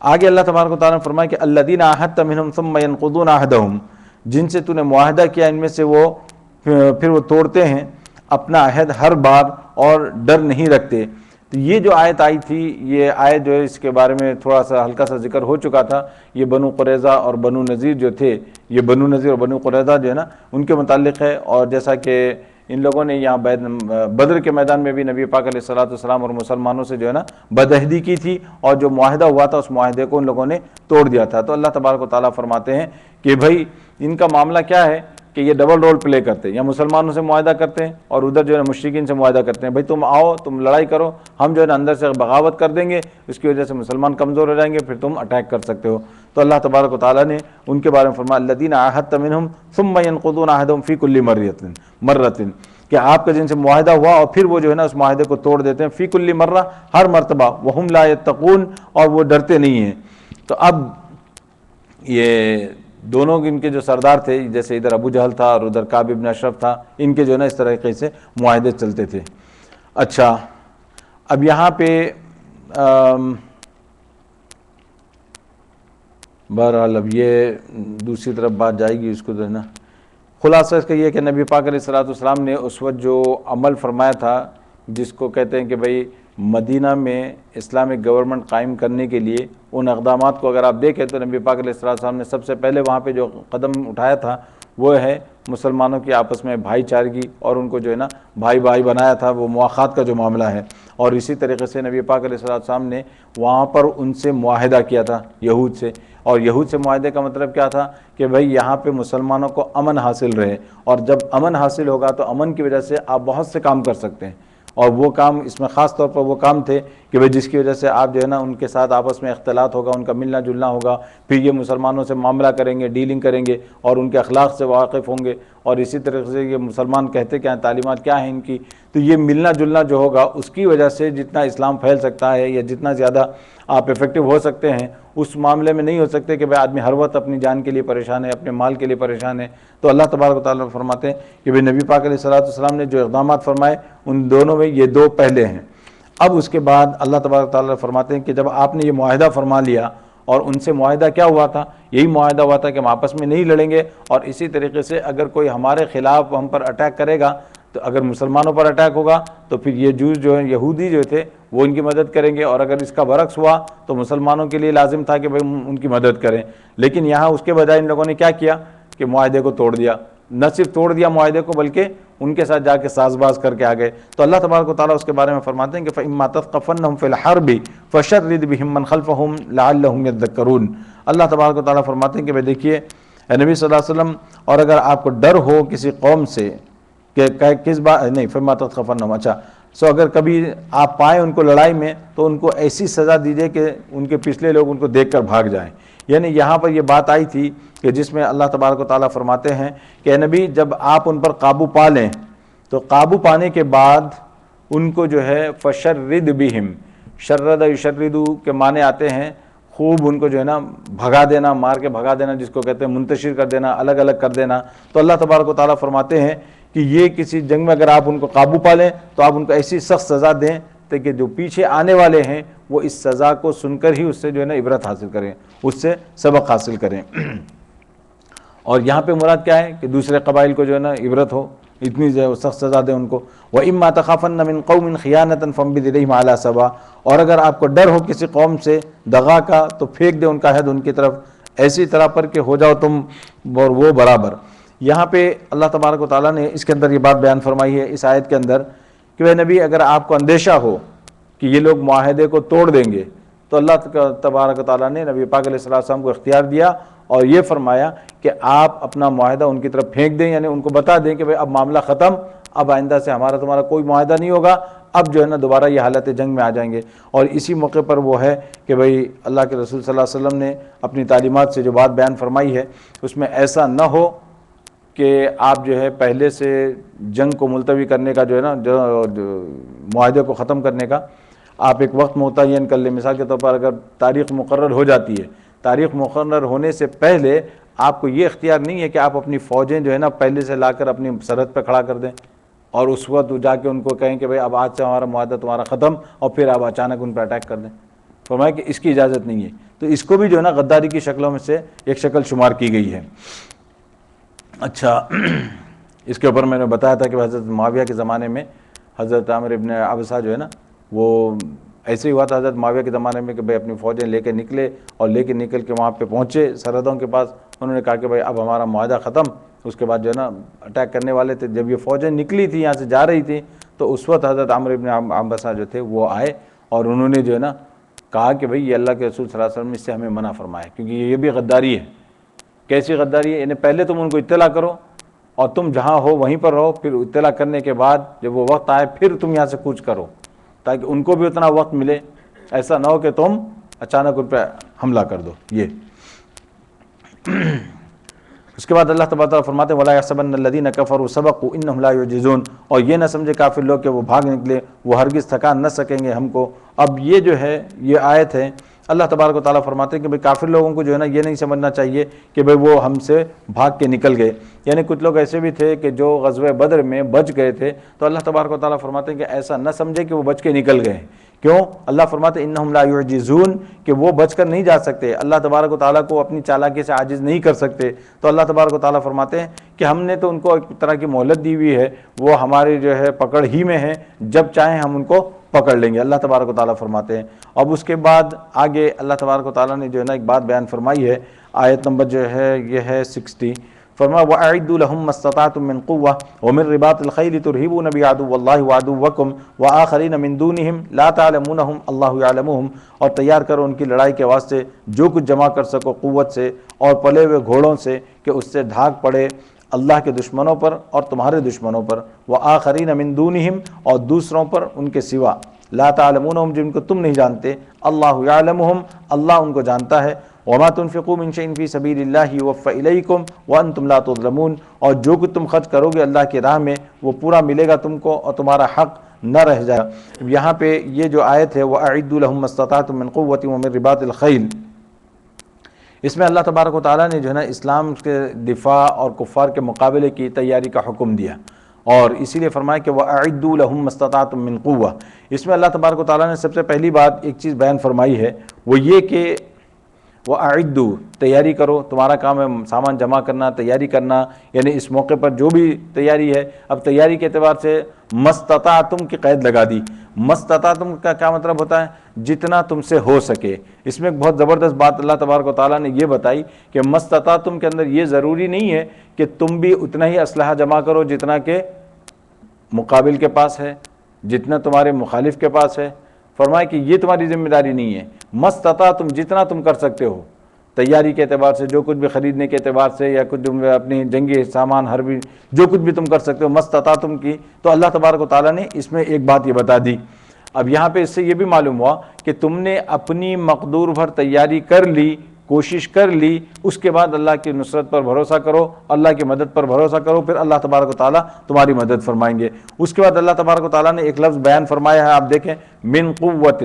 آگے اللہ تبارک و تعالیٰ نے فرمایا کہ الذین عاہدت منہم ثم ینقضون عہدہم, جن سے تو نے معاہدہ کیا ان میں سے وہ پھر وہ توڑتے ہیں اپنا عہد ہر بار اور ڈر نہیں رکھتے. تو یہ جو آیت آئی تھی, یہ آیت جو ہے اس کے بارے میں تھوڑا سا ہلکا سا ذکر ہو چکا تھا. یہ بنو قریظہ اور بنو نذیر جو تھے, یہ بنو نذیر اور بنو قریظہ جو ہے نا ان کے متعلق ہے. اور جیسا کہ ان لوگوں نے یہاں بدر کے میدان میں بھی نبی پاک علیہ السلام اور مسلمانوں سے جو ہے نا بدعہدی کی تھی, اور جو معاہدہ ہوا تھا اس معاہدے کو ان لوگوں نے توڑ دیا تھا. تو اللہ تبارک و تعالیٰ فرماتے ہیں کہ بھائی ان کا معاملہ کیا ہے کہ یہ ڈبل رول پلے کرتے ہیں, یا مسلمانوں سے معاہدہ کرتے ہیں اور ادھر جو ہے مشرکین سے معاہدہ کرتے ہیں. بھائی تم آؤ, تم لڑائی کرو, ہم جو ہے نا اندر سے بغاوت کر دیں گے, اس کی وجہ سے مسلمان کمزور ہو جائیں گے, پھر تم اٹیک کر سکتے ہو. تو اللہ تبارک و تعالیٰ نے ان کے بارے میں فرمایا الذین عاہدت منہم ثم ینقضون عہدہم فی کل مرۃ, کہ آپ کا جن سے معاہدہ ہوا اور پھر وہ جو ہے نا اس معاہدے کو توڑ دیتے ہیں, فی کل مرہ, ہر مرتبہ, وہم لا یتقون, اور وہ ڈرتے نہیں ہیں. تو اب یہ دونوں ان کے جو سردار تھے, جیسے ادھر ابو جہل تھا اور ادھر کعب بن اشرف تھا, ان کے جو ہے نا اس طریقے سے معاہدے چلتے تھے. اچھا اب یہاں پہ بہرحال اب یہ دوسری طرف بات جائے گی, اس کو جو ہے نا خلاصہ اس کا یہ کہ نبی پاک علیہ السلام نے اس وقت جو عمل فرمایا تھا, جس کو کہتے ہیں کہ بھئی مدینہ میں اسلامک گورنمنٹ قائم کرنے کے لیے ان اقدامات کو اگر آپ دیکھیں تو نبی پاک علیہ السلام نے سب سے پہلے وہاں پہ جو قدم اٹھایا تھا وہ ہے مسلمانوں کی آپس میں بھائی چارگی, اور ان کو جو ہے نا بھائی بھائی بنایا تھا, وہ مواخات کا جو معاملہ ہے. اور اسی طریقے سے نبی پاک علیہ السلام نے وہاں پر ان سے معاہدہ کیا تھا یہود سے, اور یہود سے معاہدے کا مطلب کیا تھا کہ بھئی یہاں پہ مسلمانوں کو امن حاصل رہے, اور جب امن حاصل ہوگا تو امن کی وجہ سے آپ بہت سے کام کر سکتے ہیں. اور وہ کام اس میں خاص طور پر وہ کام تھے کہ بھئی جس کی وجہ سے آپ جو ہے نا ان کے ساتھ آپس میں اختلاط ہوگا, ان کا ملنا جلنا ہوگا, پھر یہ مسلمانوں سے معاملہ کریں گے, ڈیلنگ کریں گے, اور ان کے اخلاق سے واقف ہوں گے. اور اسی طریقے سے یہ مسلمان کہتے کیا ہیں, تعلیمات کیا ہیں ان کی, تو یہ ملنا جلنا جو ہوگا اس کی وجہ سے جتنا اسلام پھیل سکتا ہے یا جتنا زیادہ آپ افیکٹو ہو سکتے ہیں, اس معاملے میں نہیں ہو سکتے کہ بھئی آدمی ہر وقت اپنی جان کے لیے پریشان ہے, اپنے مال کے لیے پریشان ہے. تو اللہ تبارک و تعالیٰ فرماتے ہیں کہ بھئی نبی پاک علیہ السلام نے جو اقدامات فرمائے ان دونوں میں یہ دو پہلے ہیں. اب اس کے بعد اللہ تبارک و تعالیٰ فرماتے ہیں کہ جب آپ نے یہ معاہدہ فرما لیا, اور ان سے معاہدہ کیا ہوا تھا, یہی معاہدہ ہوا تھا کہ ہم آپس میں نہیں لڑیں گے, اور اسی طریقے سے اگر کوئی ہمارے خلاف ہم پر اٹیک کرے گا, تو اگر مسلمانوں پر اٹیک ہوگا تو پھر یہ جوز جو ہیں یہودی جو تھے وہ ان کی مدد کریں گے, اور اگر اس کا برعکس ہوا تو مسلمانوں کے لیے لازم تھا کہ بھئی ان کی مدد کریں. لیکن یہاں اس کے بجائے ان لوگوں نے کیا کیا کہ معاہدے کو توڑ دیا. نہ صرف توڑ دیا معاہدے کو بلکہ ان کے ساتھ جا کے ساز باز کر کے آ گئے. تو اللہ تبارک و تعالیٰ اس کے بارے میں فرماتے ہیں کہ فَإِمَّا تَثْقَفَنَّهُمْ فِي الْحَرْبِ فَشَرِّدْ بِهِمْ مَنْ خَلْفَهُمْ لَعَلَّهُمْ يَذَّكَّرُونَ. اللہ تبارک و تعالیٰ فرماتے ہیں کہ دیکھیے اے نبی صلی اللہ علیہ وسلم، اور اگر آپ کو ڈر ہو کسی قوم سے کہ کس بات نہیں فَإِمَّا تَثْقَفَنَّهُمْ، اچھا اگر کبھی آپ پائیں ان کو لڑائی میں تو ان کو ایسی سزا دیجیے کہ ان کے پچھلے لوگ ان کو دیکھ کر بھاگ جائیں. یعنی یہاں پر یہ بات آئی تھی کہ جس میں اللہ تبارک و تعالیٰ فرماتے ہیں کہ اے نبی جب آپ ان پر قابو پا لیں تو قابو پانے کے بعد ان کو جو ہے فشرد بہم، شرد یشردو کے معنی آتے ہیں خوب ان کو جو ہے نا بھگا دینا، مار کے بھگا دینا، جس کو کہتے ہیں منتشر کر دینا، الگ الگ کر دینا. تو اللہ تبارک و تعالیٰ فرماتے ہیں کہ یہ کسی جنگ میں اگر آپ ان کو قابو پا لیں تو آپ ان کو ایسی سخت سزا دیں تاکہ جو پیچھے آنے والے ہیں وہ اس سزا کو سن کر ہی اس سے جو ہے نا عبرت حاصل کریں، اس سے سبق حاصل کریں. اور یہاں پہ مراد کیا ہے کہ دوسرے قبائل کو جو ہے نا عبرت ہو، اتنی سخت سزا دیں ان کو. وَإِمَّا تَخَافَنَّ مِن قَوْمٍ خِيَانَةً فَانبِذْ إِلَيْهِمْ عَلَىٰ سَوَاءٍ، اور اگر آپ کو ڈر ہو کسی قوم سے دغا کا تو پھینک دے ان کا عہد ان کی طرف ایسی طرح پر کہ ہو جاؤ تم اور وہ برابر. یہاں پہ اللہ تبارک و تعالیٰ نے اس کے اندر یہ بات بیان فرمائی ہے اس آیت کے اندر کہ اے نبی اگر آپ کو اندیشہ ہو کہ یہ لوگ معاہدے کو توڑ دیں گے تو اللہ تبارک و تعالیٰ نے نبی پاک علیہ السلام کو اختیار دیا اور یہ فرمایا کہ آپ اپنا معاہدہ ان کی طرف پھینک دیں، یعنی ان کو بتا دیں کہ بھئی اب معاملہ ختم، اب آئندہ سے ہمارا تمہارا کوئی معاہدہ نہیں ہوگا، اب جو ہے نا دوبارہ یہ حالت جنگ میں آ جائیں گے. اور اسی موقع پر وہ ہے کہ بھئی اللہ کے رسول صلی اللہ علیہ وسلم نے اپنی تعلیمات سے جو بات بیان فرمائی ہے اس میں ایسا نہ ہو کہ آپ جو ہے پہلے سے جنگ کو ملتوی کرنے کا جو ہے نا معاہدے کو ختم کرنے کا آپ ایک وقت متعین کر لیں. مثال کے طور پر اگر تاریخ مقرر ہو جاتی ہے، تاریخ مقرر ہونے سے پہلے آپ کو یہ اختیار نہیں ہے کہ آپ اپنی فوجیں جو ہے نا پہلے سے لا کر اپنی سرحد پہ کھڑا کر دیں اور اس وقت جا کے ان کو کہیں کہ بھئی اب آج سے ہمارا معاہدہ تمہارا ختم، اور پھر آپ اچانک ان پہ اٹیک کر دیں. فرمایا کہ اس کی اجازت نہیں ہے. تو اس کو بھی جو ہے نا غداری کی شکلوں میں سے ایک شکل شمار کی گئی ہے. اچھا اس کے اوپر میں نے بتایا تھا کہ حضرت معاویہ کے زمانے میں حضرت عامر ابن عبسہ جو ہے نا وہ ایسے ہی ہوا تھا حضرت معاویہ کے زمانے میں کہ بھئی اپنی فوجیں لے کے نکلے اور لے کے نکل کے وہاں پہ پہنچے سرحدوں کے پاس. انہوں نے کہا کہ بھئی اب ہمارا معاہدہ ختم. اس کے بعد جو ہے نا اٹیک کرنے والے تھے. جب یہ فوجیں نکلی تھی یہاں سے جا رہی تھیں تو اس وقت حضرت عامر ابن عبسہ جو تھے وہ آئے اور انہوں نے جو ہے نا کہا کہ بھئی یہ اللہ کے رسول صلی اللہ علیہ وسلم نے اس سے ہمیں منع فرمایا، کیونکہ یہ بھی غداری ہے. کیسی غداری ہے؟ یعنی پہلے تم ان کو اطلاع کرو اور تم جہاں ہو وہیں پر رہو، پھر اطلاع کرنے کے بعد جب وہ وقت آئے پھر تم یہاں سے کوچ کرو تاکہ ان کو بھی اتنا وقت ملے. ایسا نہ ہو کہ تم اچانک ان پہ حملہ کر دو. یہ اس کے بعد اللہ تبارک و تعالیٰ فرماتے ہیں وَلَا يَحْسَبَنَّ الَّذِينَ كَفَرُوا سَبَقُوا إِنَّهُمْ لَا يُعْجِزُونَ، اور یہ نہ سمجھے کافر لوگ کہ وہ بھاگ نکلے، وہ ہرگز تھکا نہ سکیں گے ہم کو. اب یہ جو ہے یہ آیت ہے اللہ تبارک و تعالیٰ فرماتے ہیں کہ بھئی کافر لوگوں کو جو ہے نا یہ نہیں سمجھنا چاہیے کہ بھئی وہ ہم سے بھاگ کے نکل گئے. یعنی کچھ لوگ ایسے بھی تھے کہ جو غزوہ بدر میں بچ گئے تھے، تو اللہ تبارک و تعالیٰ فرماتے ہیں کہ ایسا نہ سمجھے کہ وہ بچ کے نکل گئے. کیوں؟ اللہ فرماتے ہیں انہم لا یعجزون، کہ وہ بچ کر نہیں جا سکتے، اللہ تبارک و تعالیٰ کو اپنی چالاکی سے عاجز نہیں کر سکتے. تو اللہ تبارک و تعالیٰ فرماتے ہیں کہ ہم نے تو ان کو ایک طرح کی مہلت دی ہوئی ہے، وہ ہماری جو ہے پکڑ ہی میں ہے، جب چاہیں ہم ان کو پکڑ لیں گے. اللہ تبارک و تعالیٰ فرماتے ہیں. اب اس کے بعد آگے اللہ تبارک و تعالیٰ نے جو ہے نا ایک بات بیان فرمائی ہے، آیت نمبر جو ہے یہ ہے 60. فرمایا وَأَعِدُّوا لَهُم مَّا اسْتَطَعْتُم مِّن قُوَّةٍ وَمِن رِّبَاطِ الْخَيْلِ تُرْهِبُونَ بِعَدُوِّ اللَّهِ وَعَدُوِّكُمْ وَآخَرِينَ مِن دُونِهِمْ لَا تَعْلَمُونَهُمْ اللَّهُ يَعْلَمُهُمْ، اور تیار کرو ان کی لڑائی کے واسطے جو کچھ جمع کر سکو قوت سے اور پلے ہوئے گھوڑوں سے کہ اس سے دھاک پڑے اللہ کے دشمنوں پر اور تمہارے دشمنوں پر. وَآخَرِينَ مِن دُونِهِمْ، اور دوسروں پر ان کے سوا. لا تعلمونہم، جن کو تم نہیں جانتے. اللہ یعلمہم، اللہ ان کو جانتا ہے. وما تنفقوا من شيء في سبيل الله يوفى اليكم وانتم لا تظلمون، اور جو کچھ تم خرچ کرو گے اللہ کی راہ میں وہ پورا ملے گا تم کو اور تمہارا حق نہ رہ جائے. یہاں پہ یہ جو آیت ہے وَأَعِدُّوا لَهُم مَّا اسْتَطَعْتُم مِّن قُوَّةٍ وَمِن رِّبَاطِ الْخَيْلِ، اس میں اللہ تبارک و تعالیٰ نے جو ہے نا اسلام کے دفاع اور کفار کے مقابلے کی تیاری کا حکم دیا، اور اسی لیے فرمایا کہ وَأَعِدُّوا لَهُم مَّا اسْتَطَعْتُم مِّن قُوَّةٍ. اس میں اللہ تبارک و تعالیٰ نے سب سے پہلی بات ایک چیز بیان فرمائی ہے، وہ یہ کہ وَأَعِدُّوا تیاری کرو، تمہارا کام ہے سامان جمع کرنا، تیاری کرنا، یعنی اس موقع پر جو بھی تیاری ہے. اب تیاری کے اعتبار سے مستطاعتم کی قید لگا دی. مستطاعتم کا کیا مطلب ہوتا ہے؟ جتنا تم سے ہو سکے. اس میں ایک بہت زبردست بات اللہ تبارک و تعالیٰ نے یہ بتائی کہ مستطاعتم کے اندر یہ ضروری نہیں ہے کہ تم بھی اتنا ہی اسلحہ جمع کرو جتنا کہ مقابل کے پاس ہے، جتنا تمہارے مخالف کے پاس ہے. فرمایا کہ یہ تمہاری ذمہ داری نہیں ہے. مستطاعتم جتنا تم کر سکتے ہو تیاری کے اعتبار سے، جو کچھ بھی خریدنے کے اعتبار سے یا کچھ اپنی جنگی سامان حربی جو کچھ بھی تم کر سکتے ہو مستطاعتم کی. تو اللہ تبارک و تعالیٰ نے اس میں ایک بات یہ بتا دی. اب یہاں پہ اس سے یہ بھی معلوم ہوا کہ تم نے اپنی مقدور بھر تیاری کر لی، کوشش کر لی، اس کے بعد اللہ کی نصرت پر بھروسہ کرو، اللہ کی مدد پر بھروسہ کرو، پھر اللہ تبارک و تعالیٰ تمہاری مدد فرمائیں گے. اس کے بعد اللہ تبارک و تعالیٰ نے ایک لفظ بیان فرمایا ہے، آپ دیکھیں، من قوت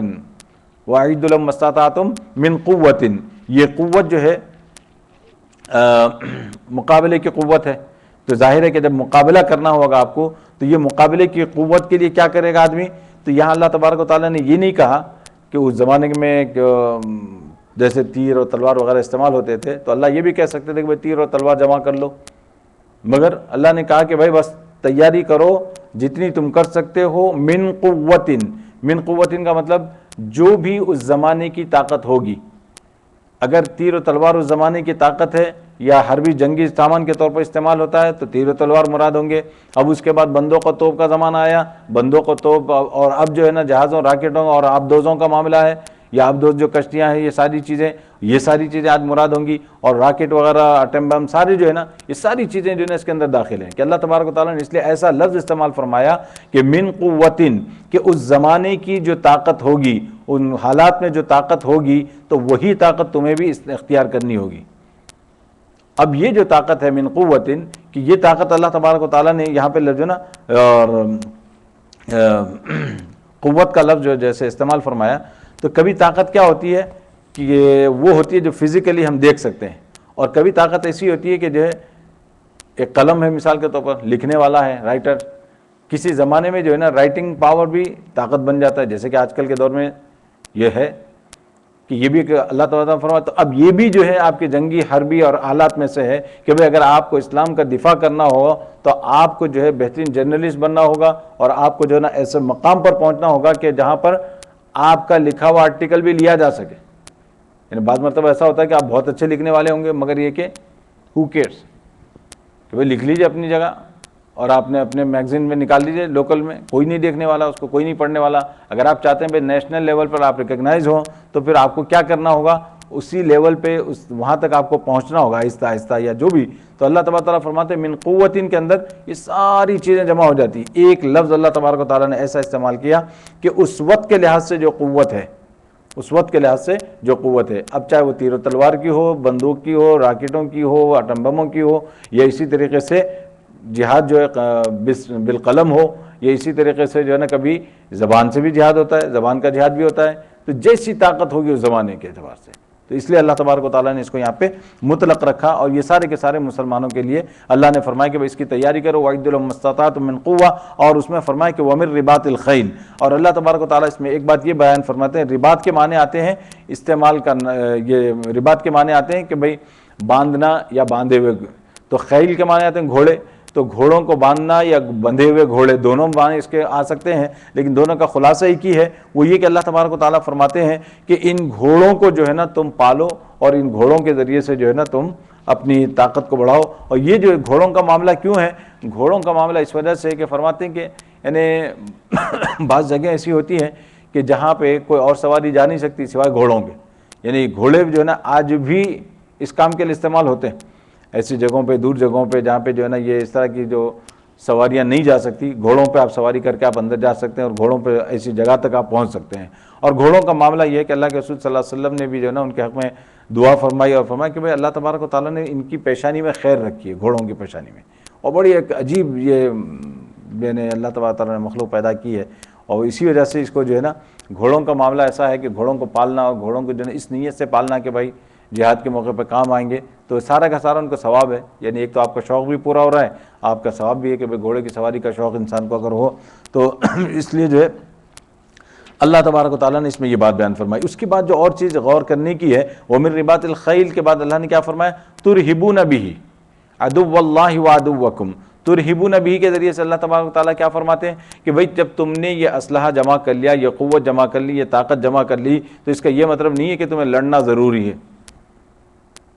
وَأَعِدُّوا لَهُم مَّا اسْتَطَعْتُم مِّن قُوَّةٍ. یہ قوت جو ہے مقابلے کی قوت ہے. تو ظاہر ہے کہ جب مقابلہ کرنا ہوگا آپ کو تو یہ مقابلے کی قوت کے لیے کیا کرے گا آدمی. تو یہاں اللہ تبارک و تعالیٰ نے یہ نہیں کہا کہ اس زمانے میں جیسے تیر اور تلوار وغیرہ استعمال ہوتے تھے تو اللہ یہ بھی کہہ سکتے تھے کہ بھائی تیر اور تلوار جمع کر لو، مگر اللہ نے کہا کہ بھائی بس تیاری کرو جتنی تم کر سکتے ہو. من قوتن، من قوتن کا مطلب جو بھی اس زمانے کی طاقت ہوگی. اگر تیر و تلوار اس زمانے کی طاقت ہے یا حربی جنگی سامان کے طور پر استعمال ہوتا ہے تو تیر و تلوار مراد ہوں گے. اب اس کے بعد بندوق و توپ کا زمانہ آیا، بندوق و توپ، اور اب جو ہے نا جہازوں، راکٹوں اور آبدوزوں کا معاملہ ہے، یا آبدوز جو کشتیاں ہیں، یہ ساری چیزیں آج مراد ہوں گی. اور راکٹ وغیرہ، ایٹم بم، سارے جو ہے نا یہ ساری چیزیں جو ہے نا اس کے اندر داخل ہیں. کہ اللہ تبارک و تعالیٰ نے اس لیے ایسا لفظ استعمال فرمایا کہ من قوتن، کہ اس زمانے کی جو طاقت ہوگی، ان حالات میں جو طاقت ہوگی تو وہی طاقت تمہیں بھی اختیار کرنی ہوگی. اب یہ جو طاقت ہے من قوتن، کہ یہ طاقت اللہ تبارک و تعالیٰ نے یہاں پہ جو نا قوت کا لفظ جو جیسے استعمال فرمایا، تو کبھی طاقت کیا ہوتی ہے کہ وہ ہوتی ہے جو فزیکلی ہم دیکھ سکتے ہیں، اور کبھی طاقت ایسی ہوتی ہے کہ جو ہے ایک قلم ہے مثال کے طور پر، لکھنے والا ہے، رائٹر. کسی زمانے میں جو ہے نا رائٹنگ پاور بھی طاقت بن جاتا ہے، جیسے کہ آج کل کے دور میں یہ ہے کہ یہ بھی اللہ تعالیٰ فرمایا. تو اب یہ بھی جو ہے آپ کے جنگی حربی اور آلات میں سے ہے کہ بھئی اگر آپ کو اسلام کا دفاع کرنا ہو تو آپ کو جو ہے بہترین جرنلسٹ بننا ہوگا، اور آپ کو جو ہے نا ایسے مقام پر پہنچنا ہوگا کہ جہاں پر آپ کا لکھا ہوا آرٹیکل بھی لیا جا سکے. یعنی بعض مرتبہ ایسا ہوتا ہے کہ آپ بہت اچھے لکھنے والے ہوں گے، مگر یہ کہ ہو کیئرس، کہ بھئی لکھ لیجیے اپنی جگہ اور آپ نے اپنے میگزین میں نکال لیجیے، لوکل میں کوئی نہیں دیکھنے والا، اس کو کوئی نہیں پڑھنے والا. اگر آپ چاہتے ہیں بھئی نیشنل لیول پر آپ ریکگنائز ہوں تو پھر آپ کو کیا کرنا ہوگا، اسی لیول پہ وہاں تک آپ کو پہنچنا ہوگا آہستہ آہستہ یا جو بھی. تو اللہ تبارک تعالیٰ فرماتے ہیں من قوتن کے اندر یہ ساری چیزیں جمع ہو جاتی. ایک لفظ اللہ تبارک و تعالیٰ نے ایسا استعمال کیا کہ اس وقت کے لحاظ سے جو قوت ہے، اس وقت کے لحاظ سے جو قوت ہے، اب چاہے وہ تیر و تلوار کی ہو، بندوق کی ہو، راکٹوں کی ہو، ایٹم بموں کی ہو، یا اسی طریقے سے جہاد جو ہے بالقلم ہو، یا اسی طریقے سے جو ہے نا کبھی زبان سے بھی جہاد ہوتا ہے، زبان کا جہاد بھی ہوتا ہے. تو جیسی طاقت ہوگی اس زمانے کے اعتبار سے، تو اس لیے اللہ تبارک و تعالیٰ نے اس کو یہاں پہ مطلق رکھا. اور یہ سارے کے سارے مسلمانوں کے لیے اللہ نے فرمایا کہ اس کی تیاری کرو، وَأَعِدُّوا لَهُم مَّا اسْتَطَعْتُم مِّن قُوَّةٍ. اور اس میں فرمایا کہ وَمِن رِبَاطِ الْخَيْلِ. اور اللہ تبارک و تعالیٰ اس میں ایک بات یہ بیان فرماتے ہیں، رباط کے معنی آتے ہیں استعمال کرنا، یہ رباط کے معنی آتے ہیں کہ بھئی باندھنا یا باندھے ہوئے. تو خیل کے معنی آتے ہیں گھوڑے، تو گھوڑوں کو باندھنا یا بندھے ہوئے گھوڑے، دونوں معنی اس کے آ سکتے ہیں، لیکن دونوں کا خلاصہ ایک ہی ہے، وہ یہ کہ اللہ تبارک و تعالیٰ فرماتے ہیں کہ ان گھوڑوں کو جو ہے نا تم پالو، اور ان گھوڑوں کے ذریعے سے جو ہے نا تم اپنی طاقت کو بڑھاؤ. اور یہ جو گھوڑوں کا معاملہ کیوں ہے، گھوڑوں کا معاملہ اس وجہ سے کہ فرماتے ہیں کہ یعنی بعض جگہیں ایسی ہوتی ہیں کہ جہاں پہ کوئی اور سواری جا نہیں سکتی سوائے گھوڑوں کے. یعنی گھوڑے جو ہے نا آج بھی اس کام کے لیے استعمال ہوتے ہیں، ایسی جگہوں پہ، دور جگہوں پہ جہاں پہ جو ہے نا یہ اس طرح کی جو سواریاں نہیں جا سکتی، گھوڑوں پہ آپ سواری کر کے آپ اندر جا سکتے ہیں، اور گھوڑوں پہ ایسی جگہ تک آپ پہنچ سکتے ہیں. اور گھوڑوں کا معاملہ یہ ہے کہ اللہ کے رسول صلی اللہ علیہ وسلم نے بھی جو ہے نا ان کے حق میں دعا فرمائی، اور فرمایا کہ بھئی اللہ تبارک و تعالیٰ نے ان کی پیشانی میں خیر رکھی ہے، گھوڑوں کی پیشانی میں. اور بڑی ایک عجیب یہ نے اللہ تبارک و تعالیٰ نے مخلوق پیدا کی ہے، اور اسی وجہ سے اس کو جو ہے نا گھوڑوں کا معاملہ ایسا ہے کہ گھوڑوں کو پالنا، اور گھوڑوں کو جو ہے اس نیت سے پالنا کہ بھائی جہاد کے موقع پہ کام آئیں گے، تو سارا کا سارا ان کو ثواب ہے. یعنی ایک تو آپ کا شوق بھی پورا ہو رہا ہے، آپ کا ثواب بھی ہے کہ بھئی گھوڑے کی سواری کا شوق انسان کو اگر ہو تو اس لیے جو ہے اللہ تبارک و تعالیٰ نے اس میں یہ بات بیان فرمائی۔ اس کے بعد جو اور چیز غور کرنے کی ہے، وَمِن رِبَاطِ الْخَيْلِ کے بعد اللہ نے کیا فرمایا؟ تُرْهِبُونَ بِهِ عَدُوَّ اللَّهِ وَعَدُوَّكُمْ۔ تُرْهِبُونَ بِهِ کے ذریعے سے اللہ تبارک و تعالیٰ کیا فرماتے ہیں کہ بھئی جب تم نے یہ اسلحہ جمع کر لیا، یہ قوت جمع کر لی، یہ طاقت جمع کر لی، تو اس کا یہ مطلب نہیں ہے کہ تمہیں لڑنا ضروری ہے،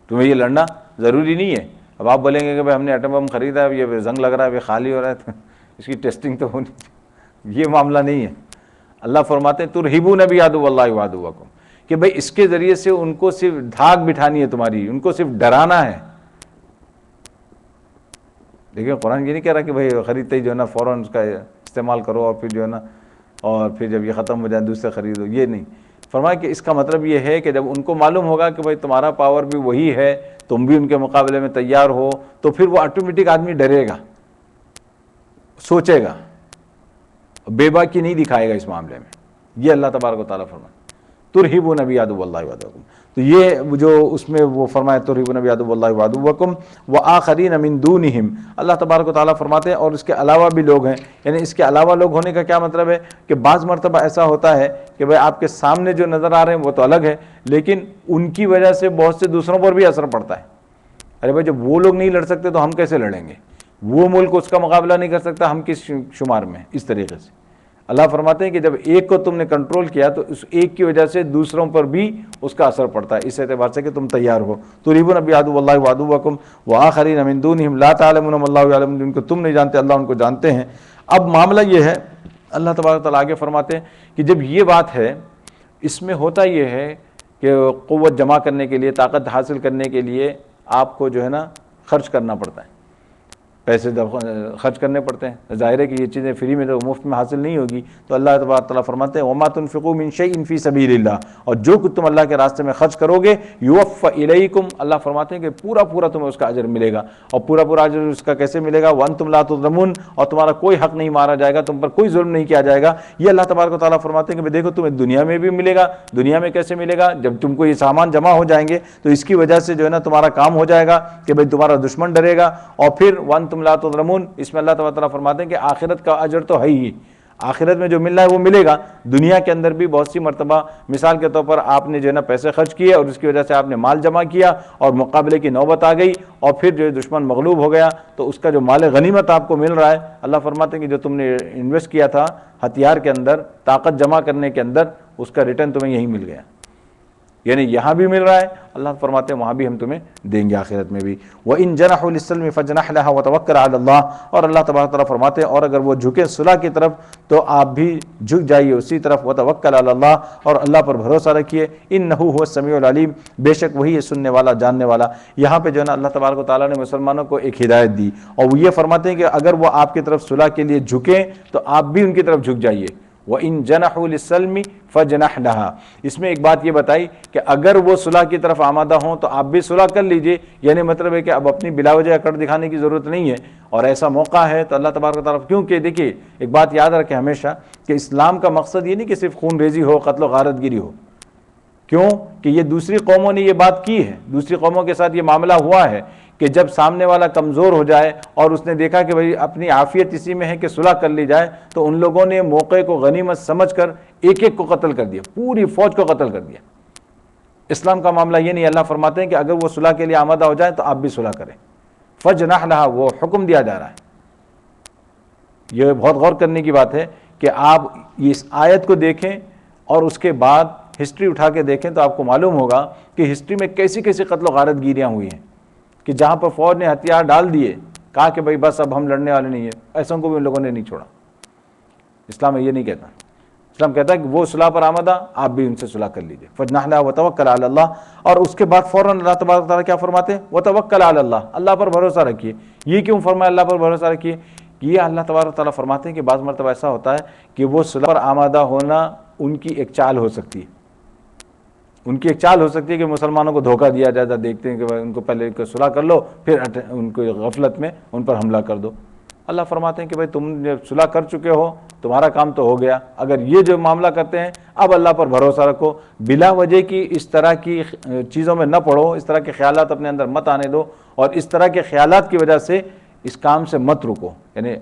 تمہیں یہ لڑنا ضروری نہیں ہے۔ اب آپ بولیں گے کہ بھئی ہم نے ایٹم بم خریدا ہے، یہ زنگ لگ رہا ہے، یہ خالی ہو رہا ہے، اس کی ٹیسٹنگ تو ہونی چاہیے، یہ معاملہ نہیں ہے۔ اللہ فرماتے ہیں تُرْهِبُونَ بِهِ عَدُوَّ اللَّهِ وَعَدُوَّكُمْ کہ بھئی اس کے ذریعے سے ان کو صرف دھاک بٹھانی ہے تمہاری، ان کو صرف ڈرانا ہے۔ لیکن قرآن یہ نہیں کہہ رہا کہ بھئی خریدتے ہی جو ہے نا فوراً اس کا استعمال کرو اور پھر جو ہے نا اور پھر جب یہ ختم ہو جائے دوسرے خریدو، یہ نہیں۔ فرمایا کہ اس کا مطلب یہ ہے کہ جب ان کو معلوم ہوگا کہ بھئی تمہارا پاور بھی وہی ہے، تم بھی ان کے مقابلے میں تیار ہو، تو پھر وہ آٹومیٹک آدمی ڈرے گا، سوچے گا، بے باکی نہیں دکھائے گا اس معاملے میں۔ یہ اللہ تبارک و تعالیٰ فرمائے تُرْهِبُونَ بِهِ عَدُوَّ اللَّهِ وَعَدُوَّكُمْ، تو یہ جو اس میں وہ فرمایا تُرْهِبُونَ بِهِ عَدُوَّ اللَّهِ وَعَدُوَّكُمْ وَآخَرِينَ مِن دُونِهِمْ، اللہ تبارک و تعالیٰ فرماتے ہیں اور اس کے علاوہ بھی لوگ ہیں، یعنی اس کے علاوہ لوگ ہونے کا کیا مطلب ہے کہ بعض مرتبہ ایسا ہوتا ہے کہ بھئی آپ کے سامنے جو نظر آ رہے ہیں وہ تو الگ ہے، لیکن ان کی وجہ سے بہت سے دوسروں پر بھی اثر پڑتا ہے۔ ارے بھائی جب وہ لوگ نہیں لڑ سکتے تو ہم کیسے لڑیں گے؟ وہ ملک اس کا مقابلہ نہیں کر سکتا، ہم کس شمار میں؟ اس طریقے سے اللہ فرماتے ہیں کہ جب ایک کو تم نے کنٹرول کیا تو اس ایک کی وجہ سے دوسروں پر بھی اس کا اثر پڑتا ہے، اس اعتبار سے کہ تم تیار ہو۔ تُرْهِبُونَ بِهِ عَدُوَّ اللَّهِ وَعَدُوَّكُمْ وَآخَرِينَ مِن دُونِهِمْ لَا تَعْلَمُونَهُمُ اللَّهُ يَعْلَمُ، جن کو تم نہیں جانتے اللہ ان کو جانتے ہیں۔ اب معاملہ یہ ہے، اللہ تبارک تعالیٰ آگے فرماتے ہیں کہ جب یہ بات ہے، اس میں ہوتا یہ ہے کہ قوت جمع کرنے کے لیے، طاقت حاصل کرنے کے لیے آپ کو جو ہے نا خرچ کرنا پڑتا ہے، پیسے خرچ کرنے پڑتے ہیں۔ ظاہر ہے کہ یہ چیزیں فری میں تو مفت میں حاصل نہیں ہوگی، تو اللہ تبارک تعالیٰ فرماتے ہیں وَمَا تُنْفِقُوا مِنْ شَيْءٍ فِي سَبِيلِ اللَّهِ، اور جو کچھ تم اللہ کے راستے میں خرچ کرو گے يُوَفَّ إِلَيْكُمْ، اللہ فرماتے ہیں کہ پورا پورا تمہیں اس کا اجر ملے گا۔ اور پورا پورا اجر اس کا کیسے ملے گا؟ وَأَنْتُمْ لَا تُظْلَمُونَ، اور تمہارا کوئی حق نہیں مارا جائے گا، تم پر کوئی ظلم نہیں کیا جائے گا۔ یہ اللہ تبارک و تعالیٰ فرماتے ہیں کہ دیکھو تمہیں دنیا میں بھی ملے گا۔ دنیا میں کیسے ملے گا؟ جب تم کو یہ سامان جمع ہو جائیں گے تو اس کی وجہ سے جو ہے نا تمہارا کام ہو جائے گا کہ بھئی تمہارا دشمن ڈرے گا۔ اور پھر وَأَنْتُمْ لَا تُظْلَمُونَ، اس میں اللہ تعالیٰ فرماتے ہیں کہ آخرت کا اجر تو ہے ہی، آخرت میں جو مل رہا ہے وہ ملے گا۔ دنیا کے اندر بھی بہت سی مرتبہ مثال کے طور پر آپ نے جو ہے نا پیسے خرچ کیے اور اس کی وجہ سے آپ نے مال جمع کیا اور مقابلے کی نوبت آ گئی اور پھر جو دشمن مغلوب ہو گیا تو اس کا جو مال غنیمت آپ کو مل رہا ہے، اللہ فرماتے ہیں کہ جو تم نے انویسٹ کیا تھا ہتھیار کے اندر، طاقت جمع کرنے کے اندر، اس کا ریٹرن تمہیں یہی مل گیا، یعنی یہاں بھی مل رہا ہے، اللہ فرماتے ہیں وہاں بھی ہم تمہیں دیں گے آخرت میں بھی۔ وَإِن جَنَحُوا لِلسَّلْمِ فَاجْنَحْ لَهَا وَتَوَكَّلْ عَلَى اللَّهِ، اور اللہ تبارک تعالیٰ فرماتے ہیں اور اگر وہ جھکے صلح کی طرف تو آپ بھی جھک جائیے اسی طرف، وَتَوَكَّلْ عَلَى اللَّهِ، اور اللہ پر بھروسہ رکھیے، إِنَّهُ هُوَ السَّمِيعُ الْعَلِيمُ، بے شک وہی ہے سننے والا جاننے والا۔ یہاں پہ جو ہے نا اللہ تبارک تعالیٰ نے مسلمانوں کو ایک ہدایت دی اور وہ یہ فرماتے ہیں کہ اگر وہ آپ کی طرف صلح کے لیے جھکیں تو آپ بھی ان کی طرف جھک جائیے۔ وَإِن جَنَحُوا لِلسَّلْمِ فَاجْنَحْ لَهَا، اس میں ایک بات یہ بتائی کہ اگر وہ صلح کی طرف آمادہ ہوں تو آپ بھی صلح کر لیجئے، یعنی مطلب ہے کہ اب اپنی بلا وجہ اکڑ دکھانے کی ضرورت نہیں ہے، اور ایسا موقع ہے تو اللہ تبارک و تعالیٰ، کیونکہ دیکھیے ایک بات یاد رکھیں ہمیشہ کہ اسلام کا مقصد یہ نہیں کہ صرف خون ریزی ہو، قتل و غارت گیری ہو، کیوں کہ یہ دوسری قوموں نے یہ بات کی ہے، دوسری قوموں کے ساتھ یہ معاملہ ہوا ہے کہ جب سامنے والا کمزور ہو جائے اور اس نے دیکھا کہ بھئی اپنی عافیت اسی میں ہے کہ صلح کر لی جائے، تو ان لوگوں نے موقع کو غنیمت سمجھ کر ایک ایک کو قتل کر دیا، پوری فوج کو قتل کر دیا۔ اسلام کا معاملہ یہ نہیں، اللہ فرماتے ہیں کہ اگر وہ صلح کے لیے آمادہ ہو جائیں تو آپ بھی صلح کریں۔ فَاجْنَحْ لَهَا، وہ حکم دیا جا رہا ہے۔ یہ بہت غور کرنے کی بات ہے کہ آپ اس آیت کو دیکھیں اور اس کے بعد ہسٹری اٹھا کے دیکھیں تو آپ کو معلوم ہوگا کہ ہسٹری میں کیسی کیسی قتل و غارت گیریاں ہوئی ہیں کہ جہاں پر فوج نے ہتھیار ڈال دیے، کہا کہ بھئی بس اب ہم لڑنے والے نہیں ہیں، ایسوں کو بھی ان لوگوں نے نہیں چھوڑا۔ اسلام یہ نہیں کہتا، اسلام کہتا ہے کہ وہ صلح پر آمدہ، آپ بھی ان سے صلح کر لیجئے۔ فَاجْنَحْ لَهَا وَتَوَكَّلْ عَلَى اللَّهِ، اور اس کے بعد فوراً اللہ تبارک تعالیٰ کیا فرماتے ہیں؟ وَتَوَكَّلْ عَلَى اللَّهِ، اللہ پر بھروسہ رکھیے۔ یہ کیوں فرمایا اللہ پر بھروسہ رکھیے؟ یہ اللہ تبارک تعالیٰ فرماتے ہیں کہ بعض مرتبہ ایسا ہوتا ہے کہ وہ صلح پر آمادہ ہونا ان کی ایک چال ہو سکتی ہے، ان کی ایک چال ہو سکتی ہے کہ مسلمانوں کو دھوکہ دیا جائے، دیکھتے ہیں کہ ان کو پہلے صلح کر لو پھر ان کو غفلت میں ان پر حملہ کر دو۔ اللہ فرماتے ہیں کہ بھئی تم جب صلح کر چکے ہو تمہارا کام تو ہو گیا، اگر یہ جو معاملہ کرتے ہیں اب اللہ پر بھروسہ رکھو، بلا وجہ کی اس طرح کی چیزوں میں نہ پڑو، اس طرح کے خیالات اپنے اندر مت آنے دو، اور اس طرح کے خیالات کی وجہ سے اس کام سے مت رکو۔ یعنی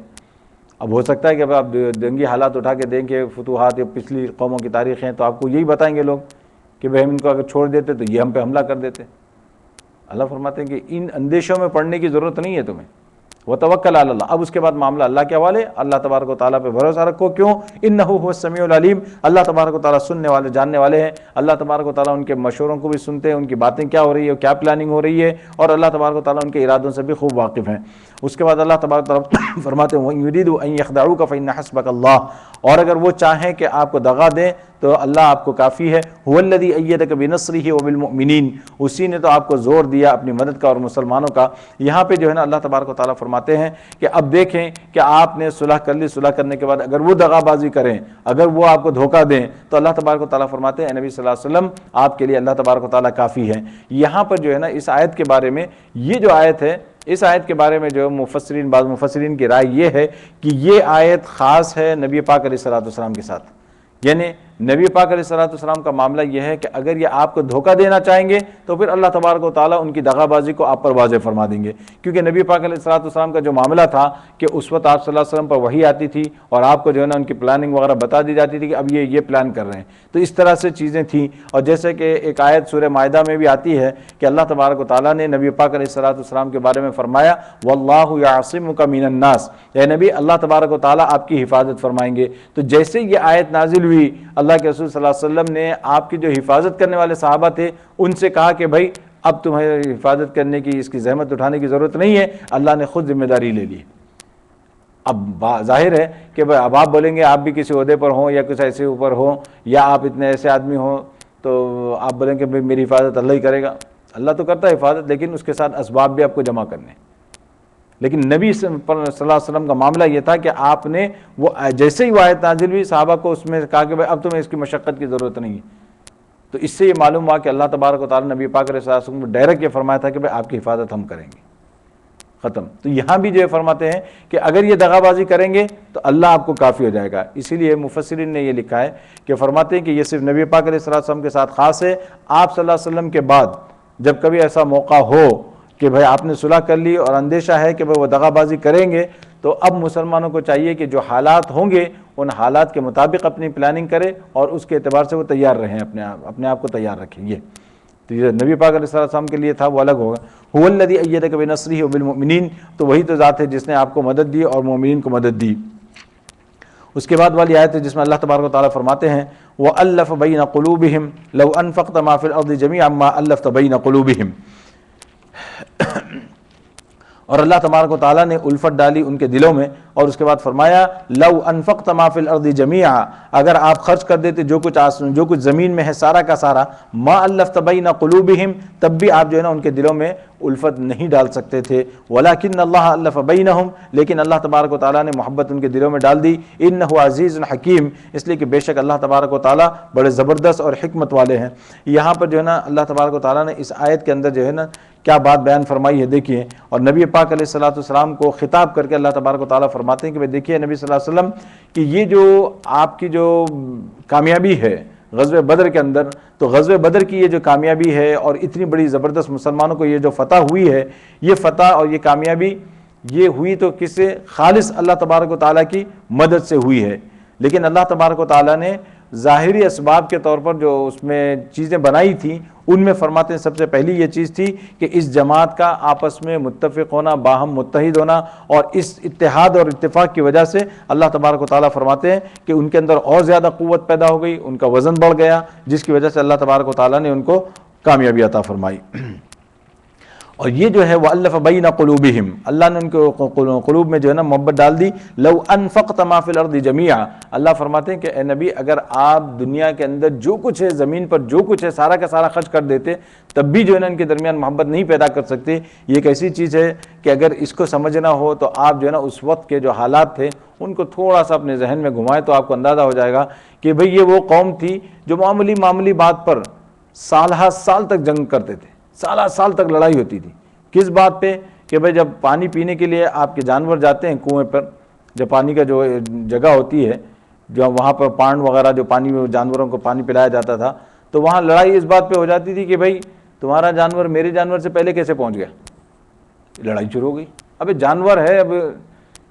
اب ہو سکتا ہے کہ آپ جنگی حالات اٹھا کے دیں کہ فتوحات یا پچھلی قوموں کی تاریخیں ہیں تو آپ کو یہی بتائیں گے لوگ کہ بھائی ہم ان کو اگر چھوڑ دیتے تو یہ ہم پہ حملہ کر دیتے۔ اللہ فرماتے ہیں کہ ان اندیشوں میں پڑنے کی ضرورت نہیں ہے تمہیں، وتوکل علی اللہ۔ اب اس کے بعد معاملہ اللہ کے حوالے، اللہ تبارک و تعالیٰ پہ بھروسہ رکھو۔ کیوں؟ انہ هو السمیع العلیم، اللہ تبارک و تعالیٰ سننے والے جاننے والے ہیں۔ اللہ تبارک و تعالیٰ ان کے مشوروں کو بھی سنتے ہیں، ان کی باتیں کیا ہو رہی ہے، کیا پلاننگ ہو رہی ہے، اور اللہ تبارک و تعالیٰ ان کے ارادوں سے بھی خوب واقف ہیں۔ اس کے بعد اللہ تبارک و تعالیٰ فرماتے ہیں وَإِن يُرِيدُوا أَن يَخْدَعُوكَ فَإِنَّ حَسْبَكَ اللَّهُ، اور اگر وہ چاہیں کہ آپ کو دغا دیں تو اللہ آپ کو کافی ہے۔ هُوَ الَّذِي أَيَّدَكَ بِنَصْرِهِ وَبِالْمُؤْمِنِينَ، اسی نے تو آپ کو زور دیا اپنی مدد کا اور مسلمانوں کا۔ یہاں پہ جو ہے نا اللہ تبارک و تعالیٰ فرماتے ہیں کہ اب دیکھیں کہ آپ نے صلح کر لی، صلح کرنے کے بعد اگر وہ دغا بازی کریں، اگر وہ آپ کو دھوکہ دیں تو اللہ تبارک و تعالیٰ فرماتے ہیں اے نبی صلی اللہ علیہ وسلم آپ کے لیے اللہ تبارک و تعالیٰ کافی ہے۔ یہاں پر جو ہے نا اس آیت کے بارے میں، یہ جو آیت ہے اس آیت کے بارے میں جو مفسرین، بعض مفسرین کی رائے یہ ہے کہ یہ آیت خاص ہے نبی پاک علیہ الصلوۃ والسلام کے ساتھ، یعنی نبی پاک علیہ الصلوۃ والسلام کا معاملہ یہ ہے کہ اگر یہ آپ کو دھوکہ دینا چاہیں گے تو پھر اللہ تبارک و تعالیٰ ان کی دغا بازی کو آپ پر واضح فرما دیں گے، کیونکہ نبی پاک علیہ الصلوۃ والسلام کا جو معاملہ تھا کہ اس وقت آپ صلی اللہ علیہ وسلم پر وحی آتی تھی اور آپ کو جو ہے نا ان کی پلاننگ وغیرہ بتا دی جاتی تھی کہ اب یہ پلان کر رہے ہیں، تو اس طرح سے چیزیں تھیں۔ اور جیسے کہ ایک آیت سورہ مائدہ میں بھی آتی ہے کہ اللہ تبارک و تعالیٰ نے نبی پاک علیہ الصلوۃ والسلام کے بارے میں فرمایا واللہ یعصمک من الناس، اے نبی اللہ تبارک و تعالیٰ آپ کی حفاظت فرمائیں گے۔ تو جیسے یہ آیت نازل ہوئی، اللہ کے رسول صلی اللہ علیہ وسلم نے آپ کی جو حفاظت کرنے والے صحابہ تھے ان سے کہا کہ بھائی اب تمہیں حفاظت کرنے کی، اس کی زحمت اٹھانے کی ضرورت نہیں ہے، اللہ نے خود ذمہ داری لے لی۔ اب ظاہر ہے کہ بھائی اب آپ بولیں گے آپ بھی کسی عہدے پر ہوں یا کچھ ایسے اوپر ہوں یا آپ اتنے ایسے آدمی ہوں تو آپ بولیں کہ بھائی میری حفاظت اللہ ہی کرے گا۔ اللہ تو کرتا ہے حفاظت، لیکن اس کے ساتھ اسباب بھی آپ کو جمع کرنے۔ لیکن نبی صلی اللہ علیہ وسلم کا معاملہ یہ تھا کہ آپ نے وہ جیسے ہی وہ آیت نازل ہوئی صحابہ کو اس میں کہا کہ بھائی اب تمہیں اس کی مشقت کی ضرورت نہیں ہے۔ تو اس سے یہ معلوم ہوا کہ اللہ تبارک و تعالیٰ نبی پاک علیہ وسلم کو ڈائریکٹ یہ فرمایا تھا کہ بھائی آپ کی حفاظت ہم کریں گے، ختم۔ تو یہاں بھی جو فرماتے ہیں کہ اگر یہ دغا بازی کریں گے تو اللہ آپ کو کافی ہو جائے گا۔ اسی لیے مفسرین نے یہ لکھا ہے کہ فرماتے ہیں کہ یہ صرف نبی پاک علیہ السلام کے ساتھ خاص ہے، آپ صلی اللہ علیہ وسلم کے بعد جب کبھی ایسا موقع ہو کہ بھائی آپ نے صلح کر لی اور اندیشہ ہے کہ بھائی وہ دغا بازی کریں گے، تو اب مسلمانوں کو چاہیے کہ جو حالات ہوں گے ان حالات کے مطابق اپنی پلاننگ کرے اور اس کے اعتبار سے وہ تیار رہیں، اپنے آپ کو تیار رکھیں۔ یہ تو یہ نبی پاک علیہ السلام کے لیے تھا، وہ الگ ہوگا۔ هو الذی ایدک بنصرہ وبالمؤمنین، تو وہی تو ذات ہے جس نے آپ کو مدد دی اور مومنین کو مدد دی۔ اس کے بعد والی آیت ہے جس میں اللہ تبارک و تعالیٰ فرماتے ہیں وَأَلَّفَ بَيْنَ قُلُوبِهِمْ لَوْ أَنفَقْتَ مَا فِي الْأَرْضِ جَمِيعًا مَا أَلَّفْتَ بَيْنَ قُلُوبِهِمْ، اور اللہ تبارک و تعالیٰ نے الفت ڈالی ان کے دلوں میں، اور اس کے بعد فرمایا لو انفقت ما فی الارض جمیعا، اگر آپ خرچ کر دیتے جو کچھ زمین میں ہے سارا کا سارا، ما الفت بین قلوبہم، تب بھی آپ جو ہے نا ان کے دلوں میں الفت نہیں ڈال سکتے تھے، ولکن اللہ الف بینہم، لیکن اللہ تبارک و تعالیٰ نے محبت ان کے دلوں میں ڈال دی، انہ عزیز حکیم، اس لیے کہ بے شک اللہ تبارک و تعالیٰ بڑے زبردست اور حکمت والے ہیں۔ یہاں پر جو ہے نا اللہ تبارک و تعالیٰ نے اس آیت کے اندر جو ہے نا کیا بات بیان فرمائی ہے دیکھیے، اور نبی پاک علیہ الصلوۃ والسلام کو خطاب کر کے اللہ تبارک و تعالیٰ فرماتے ہیں کہ دیکھیے نبی صلی اللہ علیہ وسلم کہ یہ جو آپ کی جو کامیابی ہے غزوہ بدر کے اندر، تو غزوہ بدر کی یہ جو کامیابی ہے اور اتنی بڑی زبردست مسلمانوں کو یہ جو فتح ہوئی ہے، یہ فتح اور یہ کامیابی یہ ہوئی تو کس سے؟ خالص اللہ تبارک و تعالیٰ کی مدد سے ہوئی ہے۔ لیکن اللہ تبارک و تعالیٰ نے ظاہری اسباب کے طور پر جو اس میں چیزیں بنائی تھیں ان میں فرماتے ہیں سب سے پہلی یہ چیز تھی کہ اس جماعت کا آپس میں متفق ہونا، باہم متحد ہونا، اور اس اتحاد اور اتفاق کی وجہ سے اللہ تبارک و تعالیٰ فرماتے ہیں کہ ان کے اندر اور زیادہ قوت پیدا ہو گئی، ان کا وزن بڑھ گیا، جس کی وجہ سے اللہ تبارک و تعالیٰ نے ان کو کامیابی عطا فرمائی۔ اور یہ جو ہے وَأَلَّفَ بَيْنَ قُلُوبِهِمْ، اللہ نے ان کے قلوب میں جو ہے نا محبت ڈال دی۔ لَوْ أَنفَقْتَ مَا فِي الْأَرْضِ جَمِيعًا، اللہ فرماتے ہیں کہ اے نبی اگر آپ دنیا کے اندر جو کچھ ہے، زمین پر جو کچھ ہے سارا کا سارا خرچ کر دیتے، تب بھی جو ہے نا ان کے درمیان محبت نہیں پیدا کر سکتے۔ یہ ایک ایسی چیز ہے کہ اگر اس کو سمجھنا ہو تو آپ جو ہے نا اس وقت کے جو حالات تھے ان کو تھوڑا سا اپنے ذہن میں گھمائیں تو آپ کو اندازہ ہو جائے گا کہ بھئی یہ وہ قوم تھی جو معمولی بات پر سالہ سال تک جنگ کرتے تھے، سالہ سال تک لڑائی ہوتی تھی۔ کس بات پہ؟ کہ بھئی جب پانی پینے کے لیے آپ کے جانور جاتے ہیں کنویں پر، جب پانی کا جو جگہ ہوتی ہے جو وہاں پر پانڈ وغیرہ جو پانی میں جانوروں کو پانی پلایا جاتا تھا، تو وہاں لڑائی اس بات پہ ہو جاتی تھی کہ بھئی تمہارا جانور میرے جانور سے پہلے کیسے پہنچ گیا؟ لڑائی شروع ہو گئی۔ اب جانور ہے، اب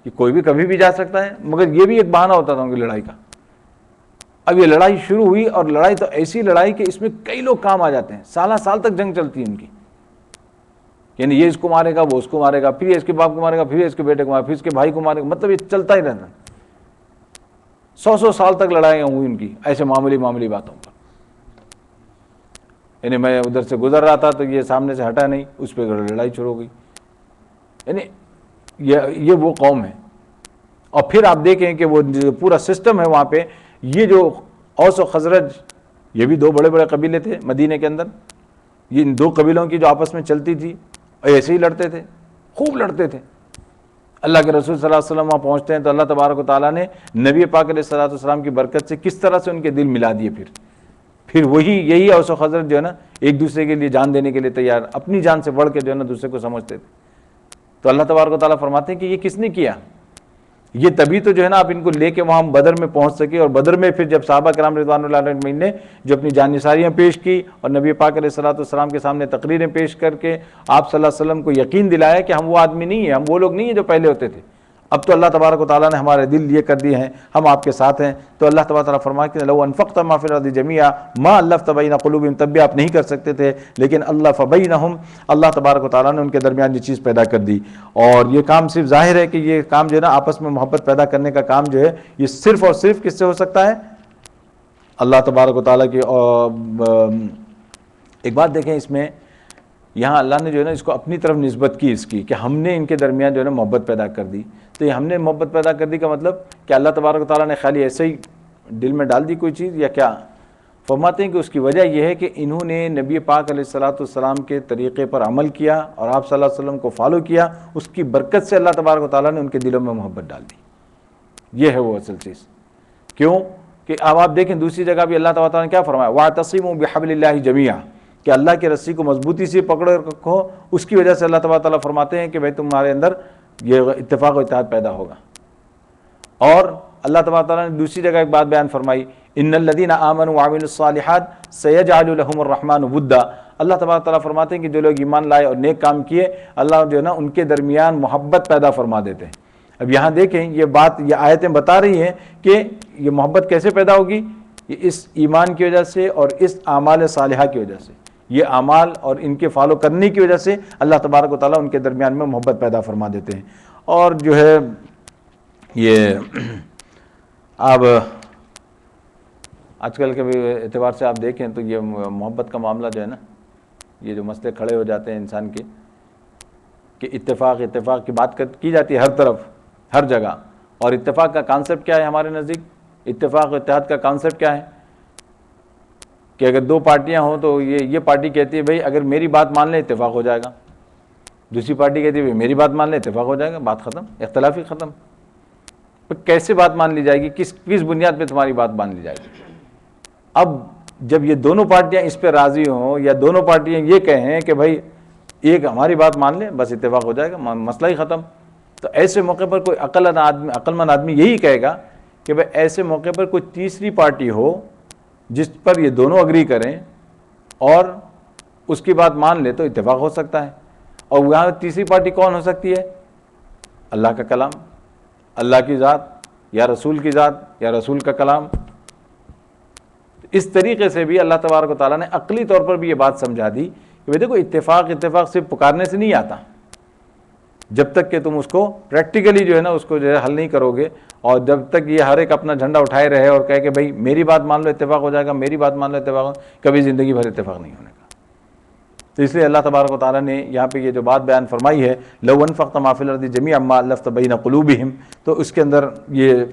کہ کوئی بھی کبھی بھی جا سکتا ہے، مگر یہ بھی ایک بہانہ ہوتا تھا ان کی لڑائی کا۔ اب یہ لڑائی شروع ہوئی، اور لڑائی تو ایسی لڑائی کہ اس میں کئی لوگ کام آ جاتے ہیں، سالہ سال تک جنگ چلتی ہے ان کی، یعنی یہ اس کو مارے گا، وہ اس کو مارے گا، پھر یہ اس کے باپ کو مارے گا، پھر اس کے بیٹے کو مارے گا، پھر اس کے بھائی کو مارے گا، مطلب یہ چلتا ہی رہتا، 100 سال تک لڑائیاں ہوئی ان کی ایسے معمولی باتوں پر۔ یعنی میں ادھر سے گزر رہا تھا تو یہ سامنے سے ہٹا نہیں، اس پہ لڑائی شروع ہو گئی۔ یعنی یہ وہ قوم ہے۔ اور پھر آپ دیکھیں کہ وہ پورا سسٹم ہے وہاں پہ، یہ جو اوس و خزرج، یہ بھی دو بڑے بڑے قبیلے تھے مدینہ کے اندر، یہ ان دو قبیلوں کی جو آپس میں چلتی تھی، ایسے ہی لڑتے تھے، خوب لڑتے تھے۔ اللہ کے رسول صلی اللہ علیہ وسلم وہاں پہنچتے ہیں تو اللہ تبارک و تعالیٰ نے نبی پاک علیہ الصلوۃ والسلام کی برکت سے کس طرح سے ان کے دل ملا دیے۔ پھر یہی اوس و خزرج جو ہے نا ایک دوسرے کے لیے جان دینے کے لیے تیار، اپنی جان سے بڑھ کے جو ہے نا دوسرے کو سمجھتے تھے۔ تو اللہ تبارک و تعالیٰ فرماتے ہیں کہ یہ کس نے کیا؟ یہ تبھی تو جو ہے نا آپ ان کو لے کے وہاں بدر میں پہنچ سکے، اور بدر میں پھر جب صحابہ کرام رضوان اللہ علیہ اجمعین نے جو اپنی جان نثاریاں پیش کی اور نبی پاک علیہ الصلوۃ والسلام کے سامنے تقریریں پیش کر کے آپ صلی اللہ علیہ وسلم کو یقین دلایا کہ ہم وہ آدمی نہیں ہیں، ہم وہ لوگ نہیں ہیں جو پہلے ہوتے تھے، اب تو اللہ تبارک و تعالیٰ نے ہمارے دل یہ کر دیے ہیں، ہم آپ کے ساتھ ہیں۔ تو اللہ تبارک و تعالیٰ فرمایا کہ لو انفقت ما فی الارض جميعا ما الفت بین قلوبہم، تب بھی آپ نہیں کر سکتے تھے، لیکن الف بینہم، اللہ تبارک و تعالیٰ نے ان کے درمیان یہ چیز پیدا کر دی۔ اور یہ کام صرف ظاہر ہے کہ یہ کام جو ہے نا آپس میں محبت پیدا کرنے کا کام جو ہے یہ صرف اور صرف کس سے ہو سکتا ہے؟ اللہ تبارک و تعالیٰ کی۔ ایک بات دیکھیں اس میں، یہاں اللہ نے جو ہے نا اس کو اپنی طرف نسبت کی اس کی، کہ ہم نے ان کے درمیان جو ہے نا محبت پیدا کر دی۔ تو یہ ہم نے محبت پیدا کر دی کا مطلب کہ اللہ تبارک و تعالیٰ نے خالی ایسے ہی دل میں ڈال دی کوئی چیز یا کیا؟ فرماتے ہیں کہ اس کی وجہ یہ ہے کہ انہوں نے نبی پاک علیہ الصلوۃ والسلام کے طریقے پر عمل کیا اور آپ صلی اللہ علیہ وسلم کو فالو کیا، اس کی برکت سے اللہ تبارک و تعالیٰ نے ان کے دلوں میں محبت ڈال دی۔ یہ ہے وہ اصل چیز۔ کیوں کہ اب آپ دیکھیں دوسری جگہ بھی اللہ تعالیٰ نے کیا فرمایا، وَاعْتَصِمُوا بِحَبْلِ اللَّهِ جَمِيعًا، کہ اللہ کی رسی کو مضبوطی سے پکڑ رکھو۔ اس کی وجہ سے اللہ تبارک تعالیٰ فرماتے ہیں کہ بھائی تمہارے اندر یہ اتفاق و اتحاد پیدا ہوگا۔ اور اللہ تبارک تعالیٰ نے دوسری جگہ ایک بات بیان فرمائی، ان الذین آمنوا وعملوا الصالحات سیجعل لهم الرحمن ودا، اللہ تبارک تعالیٰ فرماتے ہیں کہ جو لوگ ایمان لائے اور نیک کام کیے، اللہ جو ہے نا ان کے درمیان محبت پیدا فرما دیتے ہیں۔ اب یہاں دیکھیں یہ آیتیں بتا رہی ہیں کہ یہ محبت کیسے پیدا ہوگی، یہ اس ایمان کی وجہ سے اور اس اعمال صالحہ کی وجہ سے، یہ اعمال اور ان کے فالو کرنے کی وجہ سے اللہ تبارک و تعالیٰ ان کے درمیان میں محبت پیدا فرما دیتے ہیں۔ اور جو ہے یہ اب آج کل کے اعتبار سے آپ دیکھیں تو یہ محبت کا معاملہ جو ہے نا، یہ جو مسئلے کھڑے ہو جاتے ہیں انسان کے، کہ اتفاق کی بات کی جاتی ہے ہر طرف ہر جگہ، اور اتفاق کا کانسیپٹ کیا ہے ہمارے نزدیک؟ اتفاق و اتحاد کا کانسیپٹ کیا ہے کہ اگر دو پارٹیاں ہوں تو یہ پارٹی کہتی ہے بھائی اگر میری بات مان لیں اتفاق ہو جائے گا، دوسری پارٹی کہتی ہے بھائی میری بات مان لیں اتفاق ہو جائے گا، بات ختم، اختلاف ہی ختم۔ کیسے بات مان لی جائے گی؟ کس بنیاد پہ تمہاری بات مان لی جائے گی؟ اب جب یہ دونوں پارٹیاں اس پہ راضی ہوں یا دونوں پارٹیاں یہ کہیں کہ بھائی ایک ہماری بات مان لیں بس اتفاق ہو جائے گا، مسئلہ ہی ختم، تو ایسے موقع پر کوئی عقل مند آدمی یہی کہے گا کہ بھائی ایسے موقع پر کوئی تیسری پارٹی ہو جس پر یہ دونوں اگری کریں اور اس کی بات مان لے تو اتفاق ہو سکتا ہے۔ اور وہاں تیسری پارٹی کون ہو سکتی ہے؟ اللہ کا کلام، اللہ کی ذات یا رسول کی ذات یا رسول کا کلام۔ اس طریقے سے بھی اللہ تبارک و تعالیٰ نے عقلی طور پر بھی یہ بات سمجھا دی کہ دیکھو اتفاق صرف پکارنے سے نہیں آتا، جب تک کہ تم اس کو پریکٹیکلی جو ہے نا اس کو جو ہے حل نہیں کرو گے، اور جب تک یہ ہر ایک اپنا جھنڈا اٹھائے رہے اور کہے کہ بھائی میری بات مان لو اتفاق ہو جائے گا، میری بات مان لو اتفاق ہو، کبھی زندگی بھر اتفاق نہیں ہونے کا۔ تو اس لیے اللہ تبارک و تعالیٰ نے یہاں پہ یہ جو بات بیان فرمائی ہے لو انفقت ما فی الارض جميعا ما الفت بین قلوبہم، تو اس کے اندر یہ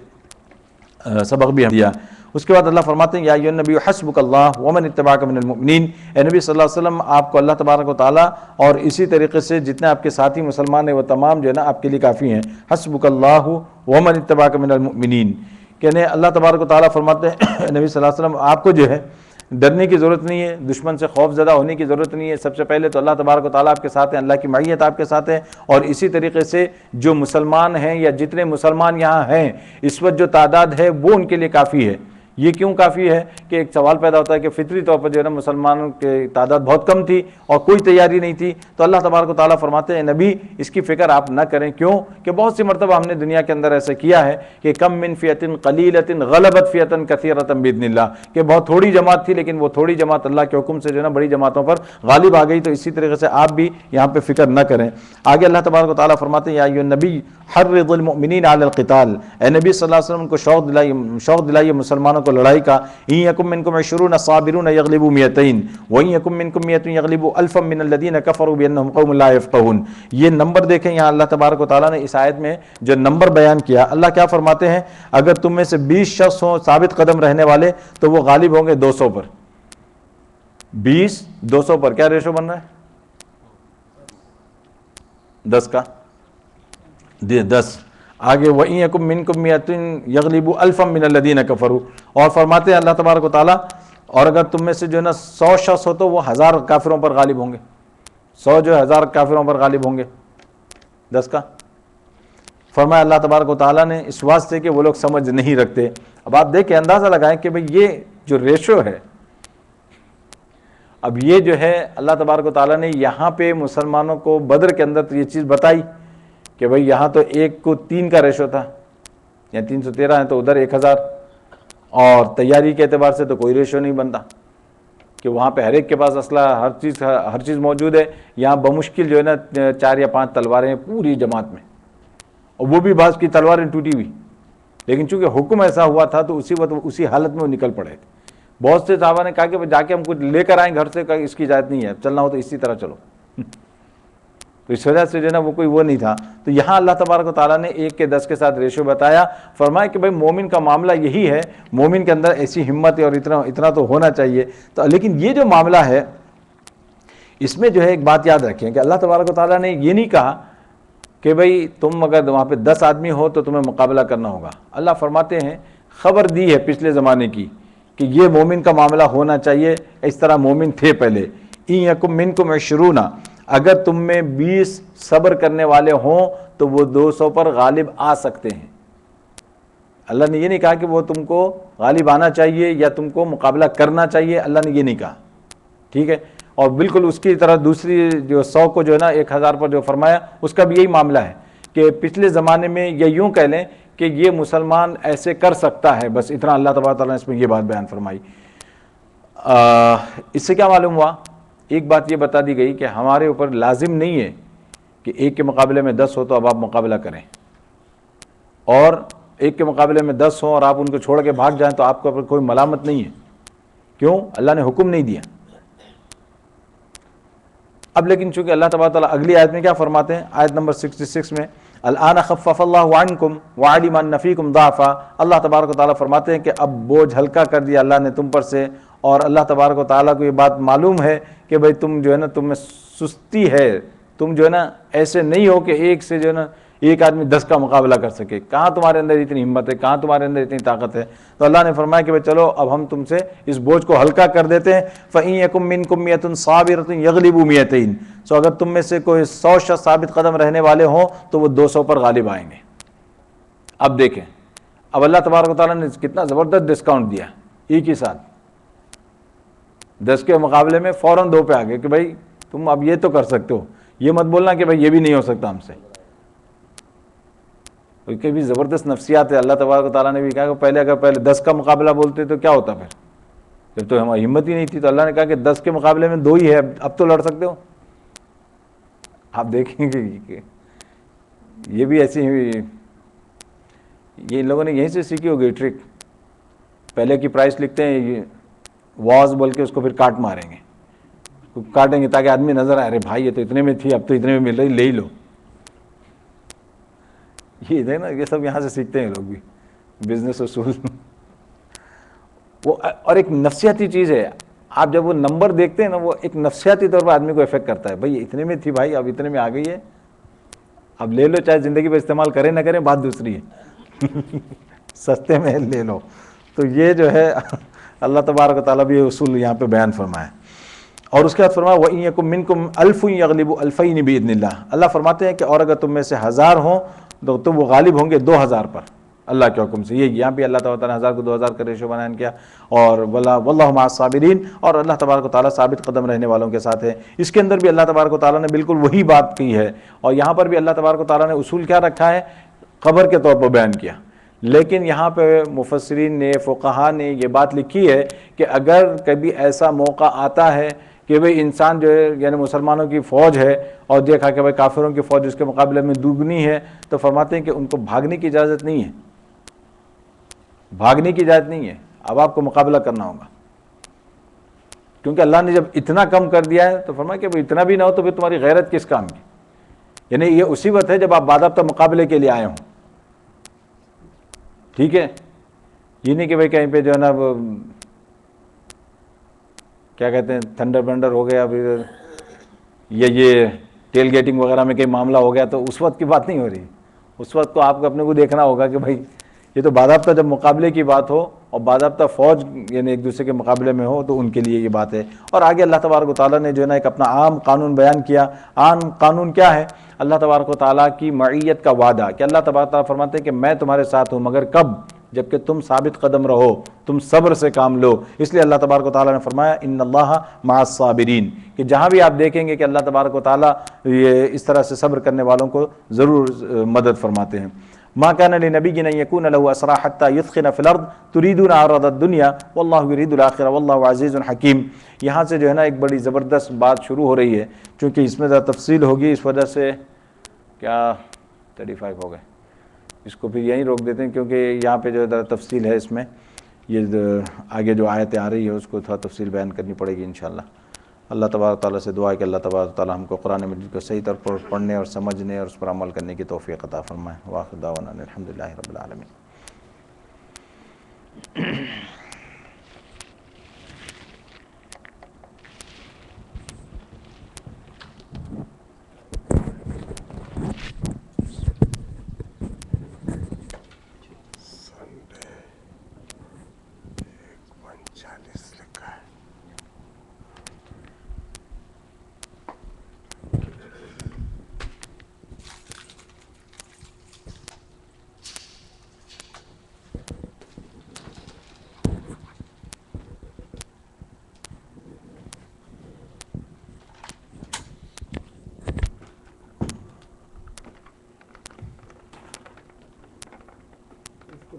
سبق بھی ہم دیا۔ اس کے بعد اللہ فرماتے ہیں یا ایھا النبی حسبک اللہ ومن اتبعک من المؤمنین، اے نبی صلی اللہ علیہ وسلم آپ کو اللہ تبارک و تعالیٰ اور اسی طریقے سے جتنے آپ کے ساتھی مسلمان ہیں وہ تمام جو ہے نا آپ کے لیے کافی ہیں۔ حسبک اللہ ومن اتبعک من المؤمنین، کہنے اللہ تبارک و تعالیٰ فرماتے ہیں نبی صلی اللہ علیہ وسلم آپ کو جو ہے ڈرنے کی ضرورت نہیں ہے، دشمن سے خوف زدہ ہونے کی ضرورت نہیں ہے۔ سب سے پہلے تو اللہ تبارک و تعالیٰ آپ کے ساتھ ہیں، اللہ کی معیت آپ کے ساتھ ہے، اور اسی طریقے سے جو مسلمان ہیں یا جتنے مسلمان یہاں ہیں اس وقت جو تعداد ہے وہ ان کے لیے کافی ہے، یہ کیوں کافی ہے کہ ایک سوال پیدا ہوتا ہے کہ فطری طور پر جو ہے نا مسلمانوں کی تعداد بہت کم تھی اور کوئی تیاری نہیں تھی، تو اللہ تبارک و تعالیٰ فرماتے ہیں نبی اس کی فکر آپ نہ کریں. کیوں کہ بہت سی مرتبہ ہم نے دنیا کے اندر ایسا کیا ہے کہ کم من فئۃ قلیلۃ غلبت فئۃ کثیرۃ باذن اللہ، کہ بہت تھوڑی جماعت تھی لیکن وہ تھوڑی جماعت اللہ کے حکم سے جو ہے نا بڑی جماعتوں پر غالب آ گئی. تو اسی طریقے سے آپ بھی یہاں پہ فکر نہ کریں. آگے اللہ تبارک و تعالیٰ فرماتے ہیں یا ایھا النبی حرض المؤمنین علی القتال، اے نبی صلی اللہ علیہ وسلم کو شوق دلائیے مسلمانوں کو لڑائی کا. ان یکم منکم 20 صابرون یغلبوا 200 وان یکم منکم 100 یغلبوا الفا من الذین کفروا بانہم قوم لا یفقہون. یہ نمبر دیکھیں یہاں اللہ تبارک و تعالیٰ نے اس آیت میں جو نمبر بیان کیا، اللہ کیا فرماتے ہیں اگر تم میں سے 20 شخص ہوں ثابت قدم رہنے والے تو وہ غالب ہوں گے 200 پر. 20 200 پر کیا ریشو بن رہا ہے؟ 10 کا 10. آگے وَإِن يَكُن مِّنكُم مِّئَةٌ يَغْلِبُوا أَلْفًا مِّنَ الَّذِينَ كَفَرُوا، اور فرماتے ہیں اللہ تبارک و تعالیٰ اور اگر تم میں سے جو ہے نا 100 شخص ہو تو وہ 1000 کافروں پر غالب ہوں گے. 100 جو 1000 کافروں پر غالب ہوں گے 10 کا. فرمایا اللہ تبارک و تعالیٰ نے اس واسطے کہ وہ لوگ سمجھ نہیں رکھتے. اب آپ دیکھ کے اندازہ لگائیں کہ بھئی یہ جو ریشو ہے، اب یہ جو ہے اللہ تبارک و تعالیٰ نے یہاں پہ مسلمانوں کو بدر کے اندر تو یہ چیز بتائی کہ بھئی یہاں تو 1 کو 3 کا ریشو تھا، یا 313 ہیں تو ادھر 1000، اور تیاری کے اعتبار سے تو کوئی ریشو نہیں بنتا کہ وہاں پہ ہر ایک کے پاس اسلحہ ہر چیز موجود ہے. یہاں بمشکل جو ہے نا 4 یا 5 تلواریں ہیں پوری جماعت میں، اور وہ بھی بعض کی تلواریں ٹوٹی ہوئی، لیکن چونکہ حکم ایسا ہوا تھا تو اسی وقت اسی حالت میں وہ نکل پڑے تھے. بہت سے صحابہ نے کہا کہ جا کے ہم کچھ لے کر آئیں گھر سے، کہا اس کی اجازت نہیں ہے، چلنا ہو تو اسی طرح چلو. تو اس وجہ سے جو ہے نا وہ کوئی وہ نہیں تھا. تو یہاں اللہ تبارک و تعالیٰ نے 1 کے 10 کے ساتھ ریشو بتایا. فرمایا کہ بھائی مومن کا معاملہ یہی ہے، مومن کے اندر ایسی ہمت ہے اور اتنا تو ہونا چاہیے. تو لیکن یہ جو معاملہ ہے اس میں جو ہے ایک بات یاد رکھیں کہ اللہ تبارک و تعالیٰ نے یہ نہیں کہا کہ بھئی تم اگر وہاں پہ 10 آدمی ہو تو تمہیں مقابلہ کرنا ہوگا. اللہ فرماتے ہیں خبر دی ہے پچھلے زمانے کی کہ یہ مومن کا معاملہ ہونا چاہیے، اس طرح مومن تھے پہلے. ان یکم منکم 20، اگر تم میں 20 صبر کرنے والے ہوں تو وہ 200 پر غالب آ سکتے ہیں. اللہ نے یہ نہیں کہا کہ وہ تم کو غالب آنا چاہیے یا تم کو مقابلہ کرنا چاہیے، اللہ نے یہ نہیں کہا. ٹھیک ہے. اور بالکل اس کی طرح دوسری جو 100 کو جو ہے نا 1000 پر جو فرمایا اس کا بھی یہی معاملہ ہے کہ پچھلے زمانے میں یا یوں کہہ لیں کہ یہ مسلمان ایسے کر سکتا ہے، بس اتنا اللہ تبارک تعالیٰ نے اس میں یہ بات بیان فرمائی. اس سے کیا معلوم ہوا؟ ایک بات یہ بتا دی گئی کہ ہمارے اوپر لازم نہیں ہے کہ 1 کے مقابلے میں 10 ہو تو اب آپ مقابلہ کریں، اور 1 کے مقابلے میں 10 ہوں اور آپ ان کو چھوڑ کے بھاگ جائیں تو آپ کے اوپر کوئی ملامت نہیں ہے. کیوں؟ اللہ نے حکم نہیں دیا. اب لیکن چونکہ اللہ تبارک تعالیٰ اگلی آیت میں کیا فرماتے ہیں، آیت نمبر 66 میں الآن خفف اللہ عنکم وعلم ان فیکم ضعفا، اللہ تبارک و تعالیٰ فرماتے ہیں کہ اب بوجھ ہلکا کر دیا اللہ نے تم پر سے، اور اللہ تبارک و تعالیٰ کو یہ بات معلوم ہے کہ بھئی تم جو ہے نا تم میں سستی ہے، تم جو ہے نا ایسے نہیں ہو کہ ایک سے جو ہے نا ایک آدمی 10 کا مقابلہ کر سکے. کہاں تمہارے اندر اتنی ہمت ہے، کہاں تمہارے اندر اتنی طاقت ہے. تو اللہ نے فرمایا کہ بھئی چلو اب ہم تم سے اس بوجھ کو ہلکا کر دیتے ہیں. فَإِن يَكُن مِّنكُم مِّئَةٌ صَابِرَةٌ يَغْلِبُوا 200، سو اگر تم میں سے کوئی 100 شخص ثابت قدم رہنے والے ہوں تو وہ 200 پر غالب آئیں گے. اب دیکھیں اب اللہ تبارک و تعالیٰ نے کتنا زبردست ڈسکاؤنٹ دیا ایک ہی ساتھ. 10 کے مقابلے میں فوراً 2 پہ آ گئے کہ بھائی تم اب یہ تو کر سکتے ہو، یہ مت بولنا کہ بھائی یہ بھی نہیں ہو سکتا ہم سے. کیونکہ بھی زبردست نفسیات ہے. اللہ تبارک و تعالیٰ نے بھی کہا کہ پہلے 10 کا مقابلہ بولتے تو کیا ہوتا، پھر جب تو ہماری ہمت ہی نہیں تھی تو اللہ نے کہا کہ 10 کے مقابلے میں 2 ہی ہے، اب تو لڑ سکتے ہو. آپ دیکھیں گے کہ یہ بھی ایسی یہ ان لوگوں نے یہیں سے سیکھی ہوگی ٹرک. پہلے کی پرائس لکھتے ہیں واز بول کے اس کو پھر کاٹ ماریں گے، کاٹیں گے تاکہ آدمی نظر آئے ارے بھائی یہ تو اتنے میں تھی اب تو اتنے میں مل رہی، لے ہی لو. یہ ہے نا، یہ سب یہاں سے سیکھتے ہیں لوگ بھی بزنس اصول. وہ اور ایک نفسیاتی چیز ہے. آپ جب وہ نمبر دیکھتے ہیں نا وہ ایک نفسیاتی طور پر آدمی کو افیکٹ کرتا ہے. بھائی اتنے میں تھی بھائی اب اتنے میں آ گئی ہے، اب لے لو، چاہے زندگی میں استعمال کریں نہ کریں بات دوسری ہے. سستے میں لے لو. تو یہ جو ہے اللہ تبارک و تعالیٰ بھی اصول یہاں پہ بیان فرمایا. اور اس کے بعد فرمایا وَإِن يَكُن مِّنكُمْ أَلْفٌ يَغْلِبُوا أَلْفَيْنِ بِإِذْنِ اللَّهِ. اللہ فرماتے ہیں کہ اور اگر تم میں سے 1000 ہوں تو وہ غالب ہوں گے 2000 پر. اللہ کے حکم سے. یہ یہاں بھی اللہ تعالیٰ نے 1000 کو 2000 کا ریشو بیان کیا. اور واللہ مع الصابرین، اور اللہ تبارک و تعالیٰ ثابت قدم رہنے والوں کے ساتھ ہے. اس کے اندر بھی اللہ تبارک و تعالیٰ نے بالکل وہی بات کی ہے. اور یہاں پر بھی اللہ تبارک و تعالیٰ نے اصول کیا رکھا ہے؟ خبر کے طور پر بیان کیا. لیکن یہاں پہ مفسرین نے، فقہا نے یہ بات لکھی ہے کہ اگر کبھی ایسا موقع آتا ہے کہ بھئی انسان جو ہے، یعنی مسلمانوں کی فوج ہے اور دیکھا کہ بھئی کافروں کی فوج اس کے مقابلے میں دوگنی ہے، تو فرماتے ہیں کہ ان کو بھاگنے کی اجازت نہیں ہے. بھاگنے کی اجازت نہیں ہے، اب آپ کو مقابلہ کرنا ہوگا. کیونکہ اللہ نے جب اتنا کم کر دیا ہے تو فرمایا کہ اتنا بھی نہ ہو تو پھر تمہاری غیرت کس کام کی. یعنی یہ اسی وقت ہے جب آپ باضابطہ مقابلے کے لیے آئے ہوں. ٹھیک ہے، یہ نہیں کہ بھئی کہیں پہ جو ہے نا کیا کہتے ہیں تھنڈر بنڈر ہو گیا پھر یہ ٹیل گیٹنگ وغیرہ میں کہیں معاملہ ہو گیا، تو اس وقت کی بات نہیں ہو رہی. اس وقت تو آپ کو اپنے کو دیکھنا ہوگا کہ بھائی یہ تو باضابطہ جب مقابلے کی بات ہو اور باضابطہ فوج یعنی ایک دوسرے کے مقابلے میں ہو تو ان کے لیے یہ بات ہے. اور آگے اللہ تبارک و تعالیٰ نے جو ہے نا ایک اپنا عام قانون بیان کیا. عام قانون کیا ہے؟ اللہ تبارک و تعالیٰ کی معیت کا وعدہ، کہ اللہ تبارک و تعالیٰ فرماتے ہیں کہ میں تمہارے ساتھ ہوں، مگر کب؟ جبکہ تم ثابت قدم رہو، تم صبر سے کام لو. اس لیے اللہ تبارک و تعالیٰ نے فرمایا ان اللہ مع الصابرین، کہ جہاں بھی آپ دیکھیں گے کہ اللہ تبارک و تعالیٰ یہ اس طرح سے صبر کرنے والوں کو ضرور مدد فرماتے ہیں. ما كان لنبي ان يكون له اسرى حتى يثخن في الارض تريدون عرض الدنيا والله يريد الاخره والله عزيز حكيم. یہاں سے جو ہے نا ایک بڑی زبردست بات شروع ہو رہی ہے، چونکہ اس میں ذرا تفصیل ہوگی، اس وجہ سے کیا 35 ہو گئے، اس کو پھر یہیں روک دیتے ہیں کیونکہ یہاں پہ جو ہے ذرا تفصیل ہے. اس میں یہ آگے جو آیتیں آ رہی ہے اس کو تھوڑا تفصیل بیان کرنی پڑے گی انشاءاللہ. اللہ تبارک تعالیٰ سے دعا ہے کہ اللہ تبارک تعالیٰ ہم کو قرآن مجید کو صحیح طور پر پڑھنے اور سمجھنے اور اس پر عمل کرنے کی توفیق عطا فرمائے. وآخر دعوانا الحمدللہ رب العالمین.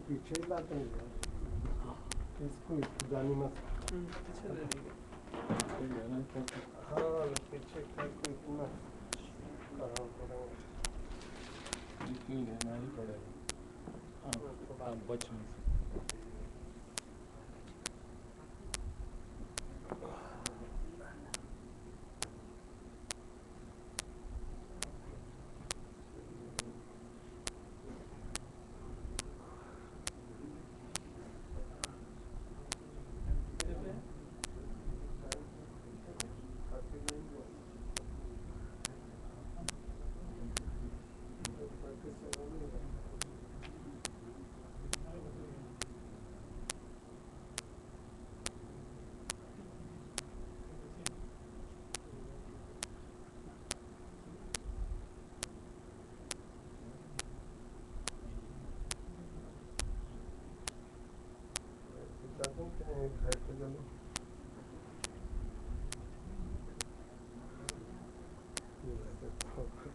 پیچھے لاتے ہیں اس کو جانی مت. ہاں پیچھے اتنا بچ گھر پہ